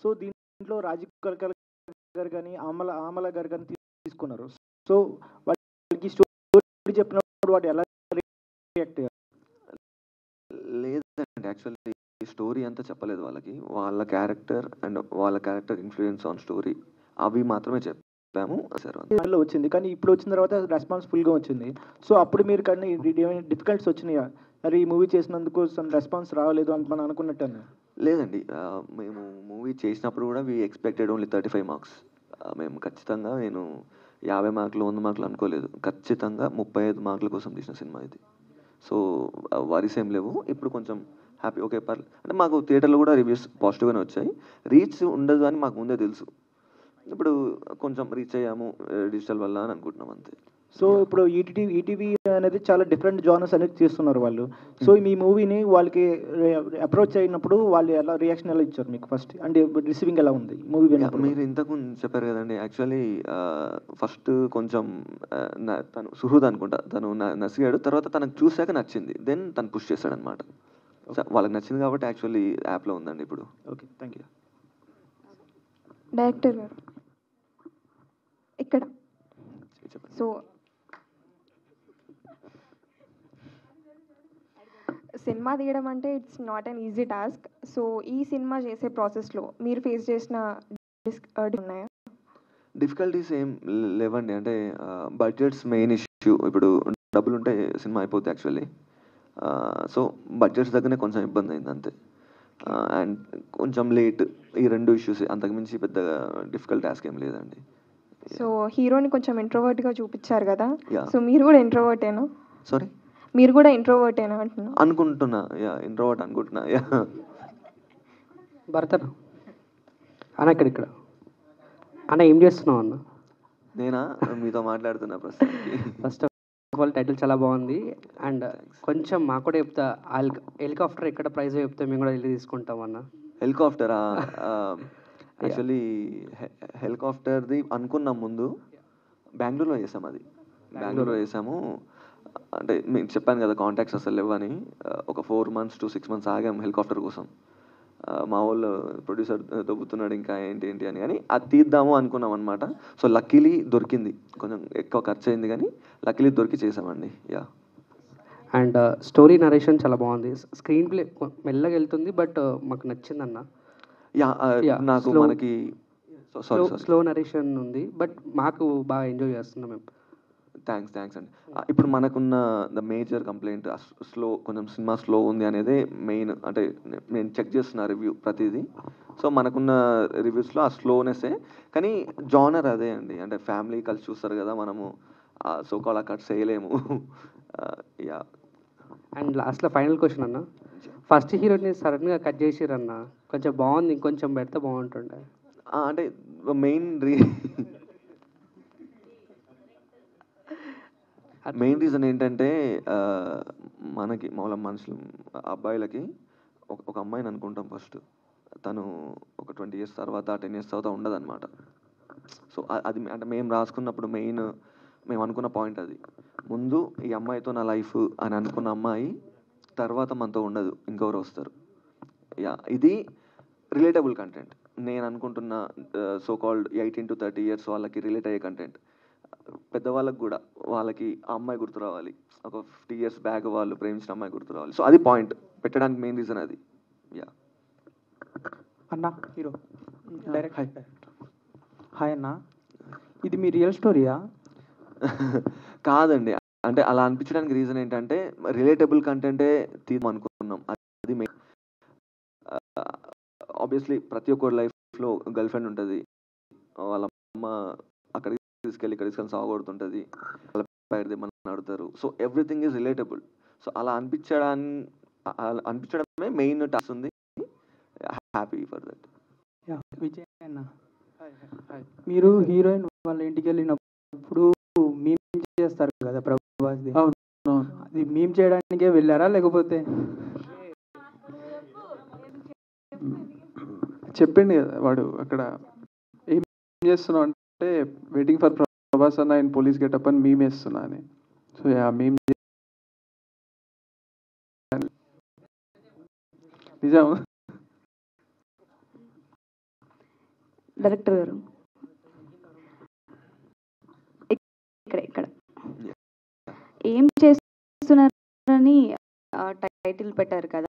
[SPEAKER 12] సో దీంట్లో రాజీవ్ కనకాల గారు కానీ ఆమల గారు కానీ తీసుకున్నారు. సో వాళ్ళకి స్టోరీ చెప్పినప్పుడు వాడు ఎలా రియాక్ట్ అయ్యారు?
[SPEAKER 5] లేదండి, యాక్చువల్లీ స్టోరీ అంతా చెప్పలేదు వాళ్ళకి. వాళ్ళ క్యారెక్టర్ ఇన్ఫ్లుయెన్స్ ఆన్ స్టోరీ అవి మాత్రమే చెప్పాము సార్.
[SPEAKER 12] దానిలో వచ్చింది, కానీ ఇప్పుడు వచ్చిన తర్వాత రెస్పాన్స్ ఫుల్గా వచ్చింది. సో అప్పుడు మీరు కానీ ఏమైనా డిఫికల్ట్స్ వచ్చినాయా? మరి ఈ మూవీ చేసినందుకు రెస్పాన్స్ రావలేదు అని మనం అనుకున్నట్టు?
[SPEAKER 5] లేదండి, మేము మూవీ చేసినప్పుడు కూడా వీ ఎక్స్పెక్టెడ్ ఓన్లీ 35 మార్క్స్. మేము ఖచ్చితంగా 50 మార్కులు 100 మార్కులు అనుకోలేదు. ఖచ్చితంగా 35 మార్కుల కోసం తీసిన సినిమా ఇది. సో వరీస్ ఏం లేవు. ఇప్పుడు కొంచెం హ్యాపీ, ఓకే పర్లేదు. అంటే మాకు థియేటర్లో కూడా రివ్యూస్ పాజిటివ్గానే వచ్చాయి. రీచ్ ఉండదు అని మాకు ముందే తెలుసు. ఇప్పుడు కొంచెం రీచ్ అయ్యాము డిజిటల్ వల్ల అని అనుకుంటున్నాం అంతే.
[SPEAKER 12] సో ఇప్పుడు ఈటీవీ అనేది చాలా డిఫరెంట్ జానర్స్ అనేది చేస్తున్నారు వాళ్ళు. సో మీ మూవీని వాళ్ళకి అప్రోచ్ అయినప్పుడు వాళ్ళు ఎలా రియాక్షన్ ఎలా ఇచ్చారు మీకు? ఫస్ట్ అంటే రిసీవింగ్ ఎలా ఉంది మూవీ?
[SPEAKER 5] మీరు ఇంతకు చెప్పారు కదండి, యాక్చువల్లీ ఫస్ట్ కొంచెం తను సుహృద్ అనుకుంటా, తను నసిగాడు. తర్వాత తనకు చూశాక నచ్చింది, దెన్ తను పుష్ చేశాడు అనమాట. వాళ్ళకి నచ్చింది కాబట్టి యాక్చువల్లీ యాప్లో ఉందండి ఇప్పుడు.
[SPEAKER 12] Okay, thank you.
[SPEAKER 13] డైరెక్టర్ గారు ఇక్కడ సో సినిమా తీయడం అంటే it's not an easy task. So ఈ సినిమా చేసే ప్రాసెస్లో మీరు ఫేస్ చేసిన ఉన్నాయా?
[SPEAKER 5] డిఫికల్టీస్ ఏం లేవండి. అంటే బడ్జెట్స్ మెయిన్ ఇష్యూ. ఇప్పుడు డబ్బులు ఉంటే సినిమా అయిపోతుంది యాక్చువల్లీ. సో బడ్జెట్స్ దగ్గరనే కొంచెం ఇబ్బంది అయింది అంతే. అండ్ కొంచెం లేట్, ఈ 2 ఇష్యూస్, అంతకుమించి పెద్దగా డిఫికల్ట్ టాస్క్ ఏం లేదండి.
[SPEAKER 13] సో హీరోని కొంచెం ఇంట్రోవర్ట్గా చూపించారు కదా, సో మీరు కూడా ఇంట్రోవర్టేనా?
[SPEAKER 5] సారీ,
[SPEAKER 13] మీరు కూడా ఇంట్రోవర్టేనా అంటున్నా?
[SPEAKER 5] అనుకుంటున్నా, ఇంట్రోవర్ట్ అనుకుంటున్నా.
[SPEAKER 14] భరత అన్న ఇక్కడ అన్న ఏం చేస్తున్నావు అన్న?
[SPEAKER 5] నేనా మీతో మాట్లాడుతున్నా ప్రస్తుతానికి.
[SPEAKER 14] ఫస్ట్ ఆఫ్ ఆల్ టైటిల్ చాలా బాగుంది. అండ్ కొంచెం మాకు కూడా చెప్తా, హెలికాప్టర్ ఎక్కడ ప్రైజ్ చెప్తే మేము కూడా వెళ్ళి తీసుకుంటాం అన్న.
[SPEAKER 5] హెలికాప్టరా? యాక్చువల్లీ హెలికాప్టర్ది అనుకున్నాం ముందు. బెంగళూరులో చేసాము. అది బెంగళూరులో చేసాము. అంటే మీకు చెప్పాను కదా కాంటాక్ట్స్ అసలు లేవని. ఒక 4 months to 6 months ఆగాము హెలికాప్టర్ కోసం. మా వాళ్ళు ప్రొడ్యూసర్ దొబ్బుతున్నాడు ఇంకా ఏంటి అని, కానీ అది తీద్దాము అనుకున్నాం అనమాట. సో లక్కీలీ దొరికింది. కొంచెం ఎక్కువ ఖర్చు అయింది కానీ లక్కీలీ దొరికి చేసామండి.
[SPEAKER 14] అండ్ స్టోరీ నరేషన్ చాలా బాగుంది. స్క్రీన్ ప్లే మెల్లగా వెళ్తుంది, బట్ మాకు నచ్చిందన్న.
[SPEAKER 5] నాకు మనకి
[SPEAKER 14] స్లో నరేషన్ ఉంది, బట్ మాకు బాగా ఎంజాయ్ చేస్తున్నాం మేము.
[SPEAKER 5] థ్యాంక్స్ అండి. ఇప్పుడు మనకున్న ద మేజర్ కంప్లైంట్ కొంచెం సినిమా స్లో ఉంది అనేది మెయిన్. అంటే నేను చెక్ చేస్తున్నా రివ్యూ ప్రతిదీ. సో మనకున్న రివ్యూస్లో ఆ స్లోనెస్సే, కానీ జానర్ అదే అండి. అంటే ఫ్యామిలీ కలిసి చూస్తారు కదా, మనము సో కాల్ కట్ చేయలేము. యా.
[SPEAKER 14] అండ్ లాస్ట్లో ఫైనల్ క్వశ్చన్ అన్న, ఫస్ట్ హీరోని సడన్గా కట్ చేసిరన్న, కొంచెం బాగుంది, ఇంకొంచెం పెడితే బాగుంటుండే.
[SPEAKER 5] అంటే మెయిన్ రీజన్ ఏంటంటే మనకి మామూలు మనుషులు అబ్బాయిలకి ఒక అమ్మాయిని అనుకుంటాం ఫస్ట్, తను ఒక 20 years తర్వాత 10 years తర్వాత ఉండదన్నమాట. సో అది అంటే మేము రాసుకున్నప్పుడు మేము అనుకున్న పాయింట్ అది. ముందు ఈ అమ్మాయితో నా లైఫ్ అని అనుకున్న అమ్మాయి తర్వాత మనతో ఉండదు, ఇంకెవరు వస్తారు. యా, ఇది రిలేటబుల్ కంటెంట్. నేను అనుకుంటున్న సో కాల్డ్ 18 to 30 years వాళ్ళకి రిలేట్ అయ్యే కంటెంట్. పెద్దవాళ్ళకి కూడా వాళ్ళకి ఆ అమ్మాయి గుర్తు రావాలి, ఒక 50 years బ్యాక్ వాళ్ళు ప్రేమించిన అమ్మాయి గుర్తు రావాలి. సో అది పాయింట్ పెట్టడానికి మెయిన్ రీజన్ అది. యా.
[SPEAKER 12] అన్న హీరో డైరెక్ట్. హాయ్ అన్న, ఇది మీ రియల్ స్టోరీయా?
[SPEAKER 5] కాదండి, అంటే అలా అనిపించడానికి రీజన్ ఏంటంటే రిలేటబుల్ కంటెంటే అనుకున్నాం. అది మెయిన్. ఆబ్వియస్లీ ప్రతి ఒక్కరి లైఫ్లో గర్ల్ ఫ్రెండ్ ఉంటుంది, వాళ్ళ అమ్మ అక్కడికి తీసుకెళ్ళి ఇక్కడికి తీసుకెళ్ళి సాగొడుతుంటుంది, వాళ్ళ బయటది మనం అడుగుతారు. So everything is relatable. So అలా అనిపించడమే మెయిన్ టాస్క్ ఉంది. Happy for that.
[SPEAKER 12] విజయ్ అన్న, మీరు హీరోయిన్ వాళ్ళ ఇంటికి వెళ్ళినప్పుడు మీమ్ చేస్తారు కదా ప్రభాస్ది, అది మీమ్ చేయడానికే వెళ్ళారా లేకపోతే?
[SPEAKER 7] చెప్పింది కదా వాడు అక్కడ ఏం చేస్తున్నావు అంటే వెయిటింగ్ ఫర్ ప్రభాస్ అన్న ఆయన పోలీస్ గెటప్ అని మీమ్ వేస్తున్నా అని. సో మీమ్ నిజం.
[SPEAKER 15] డైరెక్టర్ గారు ఇక్కడ ఏం చేస్తున్నారని టైటిల్ పెట్టారు కదా,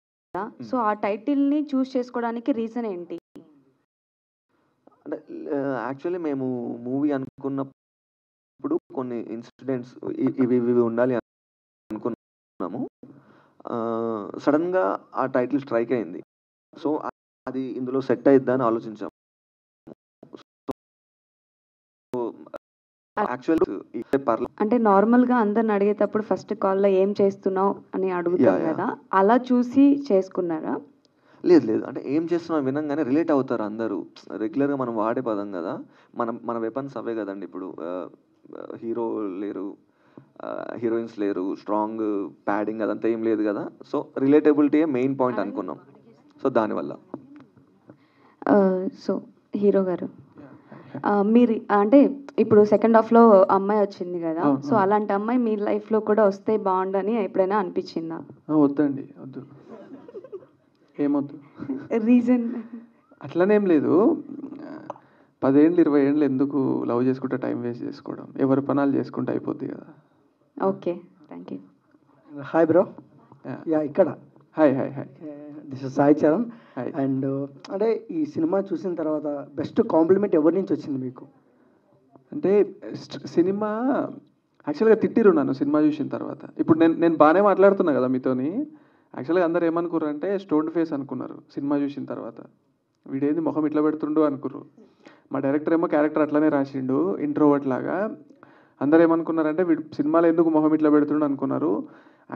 [SPEAKER 15] సో ఆ టైటిల్ని చూస్ చేసుకోవడానికి రీజన్ ఏంటి?
[SPEAKER 5] అంటే యాక్చువల్లీ మేము మూవీ అనుకున్నప్పుడు కొన్ని ఇన్సిడెంట్స్ ఇవి ఉండాలి అనుకున్నాము. సడన్గా ఆ టైటిల్ స్ట్రైక్ అయింది. సో అది ఇందులో సెట్ అయిద్దా అని ఆలోచించాము.
[SPEAKER 15] అంటే నార్మల్గా అందరిని అడిగేటప్పుడు ఫస్ట్ కాల్లో ఏం చేస్తున్నావు అని అడుగుతాం కదా, అలా చూసి చేసుకున్నారా?
[SPEAKER 5] లేదు, అంటే ఏం చేస్తున్నాం వినంగానే రిలేట్ అవుతారు అందరూ. రెగ్యులర్గా మనం వాడే పదం కదా, మన వెపన్స్ అవే కదండి. ఇప్పుడు హీరో లేరు, హీరోయిన్స్ లేరు, స్ట్రాంగ్ ప్యాడింగ్ అదంతా ఏం లేదు కదా. సో రిలేటబిలిటీ మెయిన్ పాయింట్ అనుకున్నాం. సో దానివల్ల.
[SPEAKER 15] సో హీరో గారు మీరు అంటే ఇప్పుడు సెకండ్ హాఫ్లో అమ్మాయి వచ్చింది కదా, సో అలాంటి అమ్మాయి మీ లైఫ్లో కూడా వస్తే బాగుండని ఎప్పుడైనా అనిపించిందా?
[SPEAKER 7] వద్దండి, వద్దు, ఏమొద్దు.
[SPEAKER 15] రీజన్
[SPEAKER 7] అట్లనేం లేదు. 10 ఏళ్ళు 20 ఏళ్ళు ఎందుకు లవ్ చేసుకుంటే టైం వేస్ట్ చేసుకోవడం, ఎవరి పనాలు చేసుకుంటే అయిపోద్ది కదా.
[SPEAKER 15] Okay, thank you.
[SPEAKER 12] Hi bro. Yeah ఇక్కడ.
[SPEAKER 7] Hi.
[SPEAKER 12] This is Sai Charan. And అంటే ఈ సినిమా చూసిన తర్వాత బెస్ట్ కాంప్లిమెంట్ ఎవరి నుంచి వచ్చింది మీకు?
[SPEAKER 7] అంటే సినిమా యాక్చువల్గా తిట్టిరు నన్ను సినిమా చూసిన తర్వాత. ఇప్పుడు నేను బాగానే మాట్లాడుతున్నా కదా మీతోని. యాక్చువల్గా అందరు ఏమనుకున్నారు అంటే స్టోన్ ఫేస్ అనుకున్నారు సినిమా చూసిన తర్వాత. వీడేంది మొహం ఇట్లా పెడుతుండు అనుకుర్రు. మా డైరెక్టర్ ఏమో క్యారెక్టర్ అట్లానే రాసిండు, ఇంట్రోవర్ట్ లాగా. అందరు ఏమనుకున్నారంటే వీడు సినిమాలో ఎందుకు మొహం ఇట్లా పెడుతుండు అనుకున్నారు.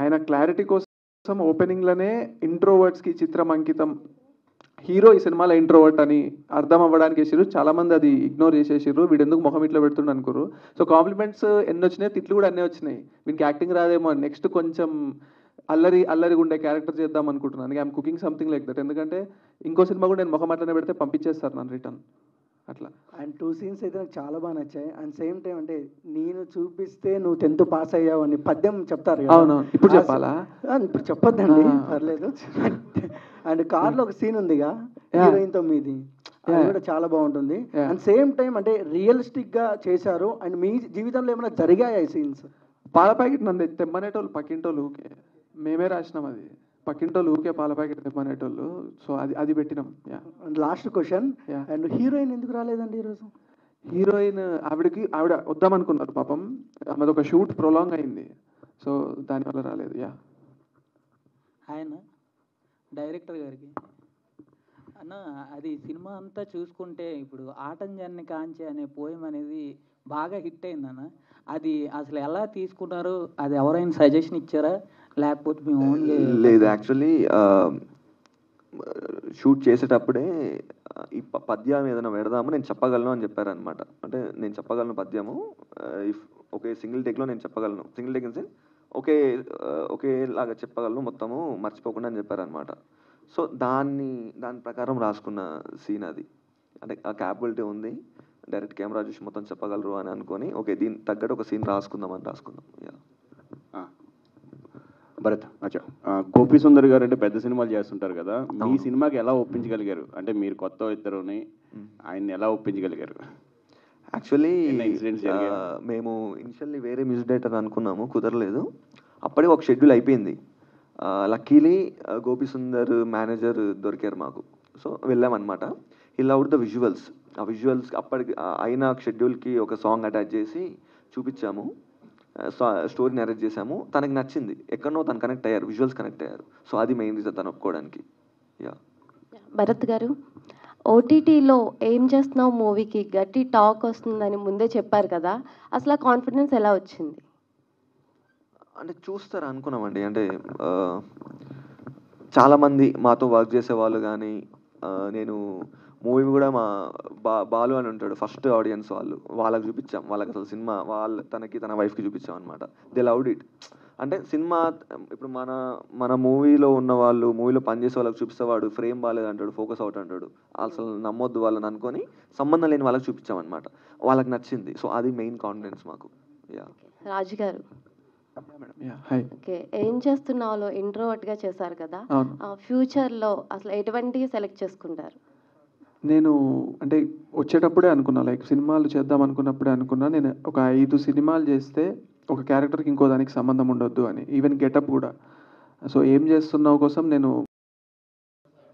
[SPEAKER 7] ఆయన క్లారిటీ కోసం ఓపెనింగ్లోనే ఇంట్రోవర్ట్స్కి చిత్రం అంకితం, హీరో ఈ సినిమాలో ఇంట్రోవర్ట్ అని అర్థం అవ్వడానికి వేసారు. చాలామంది అది ఇగ్నోర్ చేసేసారు, వీడు ఎందుకు మొహం ఇట్లా పెడుతుండు అనుకోరు. సో కాంప్లిమెంట్స్ ఎన్ని వచ్చినాయి, తిట్లు కూడా అన్నీ వచ్చినాయి. వీనికి యాక్టింగ్ రాదేమో, నెక్స్ట్ కొంచెం అల్లరిగా ఉండే క్యారెక్టర్ చేద్దాం అనుకుంటున్నాను. I'm cooking something like that. ఎందుకంటే ఇంకో సినిమా కూడా నేను మొహం అట్లనే పెడితే పంపించేస్తారు నన్ను రిటర్న్ అట్లా.
[SPEAKER 12] అండ్ 2 scenes అయితే నాకు చాలా బాగా నచ్చాయి. అండ్ సేమ్ టైం అంటే నేను చూపిస్తే నువ్వు 10th పాస్ అయ్యావు అని పద్యం చెప్తారు కదా.
[SPEAKER 7] అవును, ఇప్పుడు చెప్పాలా?
[SPEAKER 12] ఇప్పుడు చెప్పొద్దండి, పర్లేదు. అండ్ కార్లో ఒక సీన్ ఉందిగా హీరోయిన్తో మీది, అది కూడా చాలా బాగుంటుంది. అండ్ సేమ్ టైం అంటే రియలిస్టిక్గా చేశారు. అండ్ మీ జీవితంలో ఏమైనా జరిగాయా ఈ సీన్స్?
[SPEAKER 7] పాల ప్యాకెట్ నన్ను తెమ్మనేటోళ్ళు పక్కింటోళ్ళు ఊకే, మేమే రాసినాం అది. పక్కింటోళ్ళు ఊకే పాల ప్యాకెట్ తెమ్మనేటోళ్ళు. సో అది పెట్టినాం.
[SPEAKER 12] లాస్ట్ క్వశ్చన్, అండ్ హీరోయిన్ ఎందుకు రాలేదండి ఈరోజు?
[SPEAKER 7] హీరోయిన్ ఆవిడ వద్దామనుకున్నారు పాపం, ఆమెది ఒక షూట్ ప్రొలాంగ్ అయింది, సో దానివల్ల రాలేదు.
[SPEAKER 16] ఆయన డైరెక్టర్ గారికి అన్న, అది సినిమా అంతా చూసుకుంటే ఇప్పుడు ఆటం జన్ని కాంచి అనే పోయం అనేది బాగా హిట్ అయిందన్న. అది అసలు ఎలా తీసుకున్నారు? అది ఎవరైనా సజెషన్ ఇచ్చారా? లేకపోతే మీ ఓన్లీ?
[SPEAKER 5] లేదు, యాక్చువల్లీ షూట్ చేసేటప్పుడే ఈ పద్యం ఏదైనా పెడదాము, నేను చెప్పగలను అని చెప్పారనమాట. అంటే నేను చెప్పగలను పద్యము, ఇఫ్ ఒకే సింగిల్ టేక్లో నేను చెప్పగలను, సింగిల్ టేక్ ఇన్ ఒకేలాగా చెప్పగలను మొత్తము మర్చిపోకుండా అని చెప్పారనమాట. సో దాని ప్రకారం రాసుకున్న సీన్ అది. అంటే ఆ క్యాపబిలిటీ ఉంది, డైరెక్ట్ కెమెరా చూసి మొత్తం చెప్పగలరు అని అనుకొని ఓకే దీనికి తగ్గట్టు ఒక సీన్ రాసుకుందాం. యా.
[SPEAKER 8] భరత్, అచ్చా, గోపి సుందర్ గారు అంటే పెద్ద సినిమాలు చేస్తుంటారు కదా, మీ సినిమాకి ఎలా ఒప్పించగలిగారు? అంటే మీరు కొత్త ఇద్దరుని ఆయన్ని ఎలా ఒప్పించగలిగారు?
[SPEAKER 5] యాక్చువల్లీ మేము ఇనిషియల్లీ వేరే మ్యూజిక్ డైరెక్టర్ అనుకున్నాము, కుదరలేదు. అప్పటికి ఒక షెడ్యూల్ అయిపోయింది. లక్కీలీ గోపి సుందర్ మేనేజర్ దొరికారు మాకు. సో వెళ్ళామన్నమాట. He loved the visuals. ఆ విజువల్స్ అప్పటికి అయిన షెడ్యూల్కి ఒక సాంగ్ అటాచ్ చేసి చూపించాము, స్టోరీ నరేట్ చేసాము. తనకి నచ్చింది, ఎక్కడనో తను కనెక్ట్ అయ్యారు, విజువల్స్ కనెక్ట్ అయ్యారు. సో అది మెయిన్ రీజన్ తను ఒప్పుకోవడానికి. యా.
[SPEAKER 17] భరత్ గారు, ఓటీటీలో ఏం చేస్తున్నావు మూవీకి గట్టి టాక్ వస్తుందని ముందే చెప్పారు కదా, అసలు ఆ కాన్ఫిడెన్స్ ఎలా వచ్చింది?
[SPEAKER 5] అంటే చూస్తారు అనుకున్నామండి. అంటే చాలామంది మాతో వర్క్ చేసే వాళ్ళు కానీ, నేను మూవీ కూడా మా బాలు అని ఉంటాడు ఫస్ట్ ఆడియన్స్, వాళ్ళకి చూపించాం. వాళ్ళకి అసలు సినిమా తన వైఫ్కి చూపించాం అనమాట. They loved it. అంటే సినిమా ఇప్పుడు మన మూవీలో ఉన్న వాళ్ళు, మూవీలో పనిచేసే వాళ్ళకి చూపిస్తే వాడు ఫ్రేమ్ బాగాలేదు అంటాడు, ఫోకస్ అవుట్ అంటాడు, అసలు నమ్మొద్దు వాళ్ళని అనుకొని సంబంధం లేని వాళ్ళకి చూపించాం అనమాట. వాళ్ళకి నచ్చింది. సో అది మెయిన్ కాన్ఫిడెన్స్ మాకు. యా.
[SPEAKER 17] రాజు గారు, ఓకే, ఏం చేస్తున్నావు ఇంట్రోవర్ట్గా చేశారు కదా, ఫ్యూచర్లో అసలు ఎటువంటి సెలెక్ట్ చేసుకుంటారు?
[SPEAKER 7] నేను అంటే వచ్చేటప్పుడే అనుకున్నా, లైక్ సినిమాలు చేద్దాం అనుకున్నప్పుడే అనుకున్నా, నేను ఒక 5 సినిమాలు చేస్తే ఒక క్యారెక్టర్కి ఇంకో దానికి సంబంధం ఉండొద్దు అని, ఈవెన్ గెటప్ కూడా. సో ఏం చేస్తున్నావు కోసం నేను.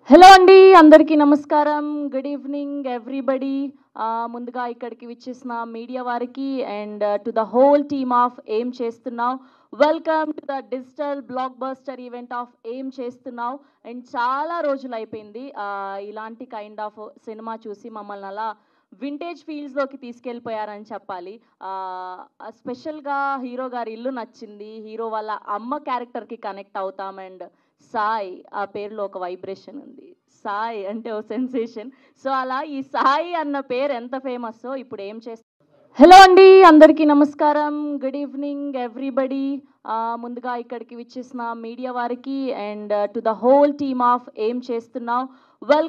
[SPEAKER 1] హలో అండి, అందరికీ నమస్కారం, గుడ్ ఈవినింగ్ ఎవ్రీబడి. ముందుగా ఇక్కడికి విచ్చేసిన మీడియా వారికి and to the whole team of ఏం చేస్తున్నావు, welcome to the digital block buster event of ఏం చేస్తున్నావు. అండ్ చాలా రోజులు అయిపోయింది ఇలాంటి కైండ్ ఆఫ్ సినిమా చూసి మమ్మల్ని అలా వింటేజ్ ఫీల్డ్స్లోకి తీసుకెళ్ళిపోయారని చెప్పాలి. స్పెషల్గా హీరో గారి ఇల్లు నచ్చింది, హీరో వాళ్ళ అమ్మ క్యారెక్టర్కి కనెక్ట్ అవుతాం. అండ్ సాయి, ఆ పేరులో ఒక వైబ్రేషన్ ఉంది, సాయి అంటే ఓ సెన్సేషన్. సో అలా ఈ సాయి అన్న పేరు ఎంత ఫేమస్ ఇప్పుడు ఏం చేస్తాం. హలో అండి, అందరికీ నమస్కారం, గుడ్ ఈవినింగ్ ఎవ్రీబడి. ముందుగా ఇక్కడికి విచ్చేసిన మీడియా వారికి and to the whole team of ఏం చేస్తున్నావు, వెల్కమ్.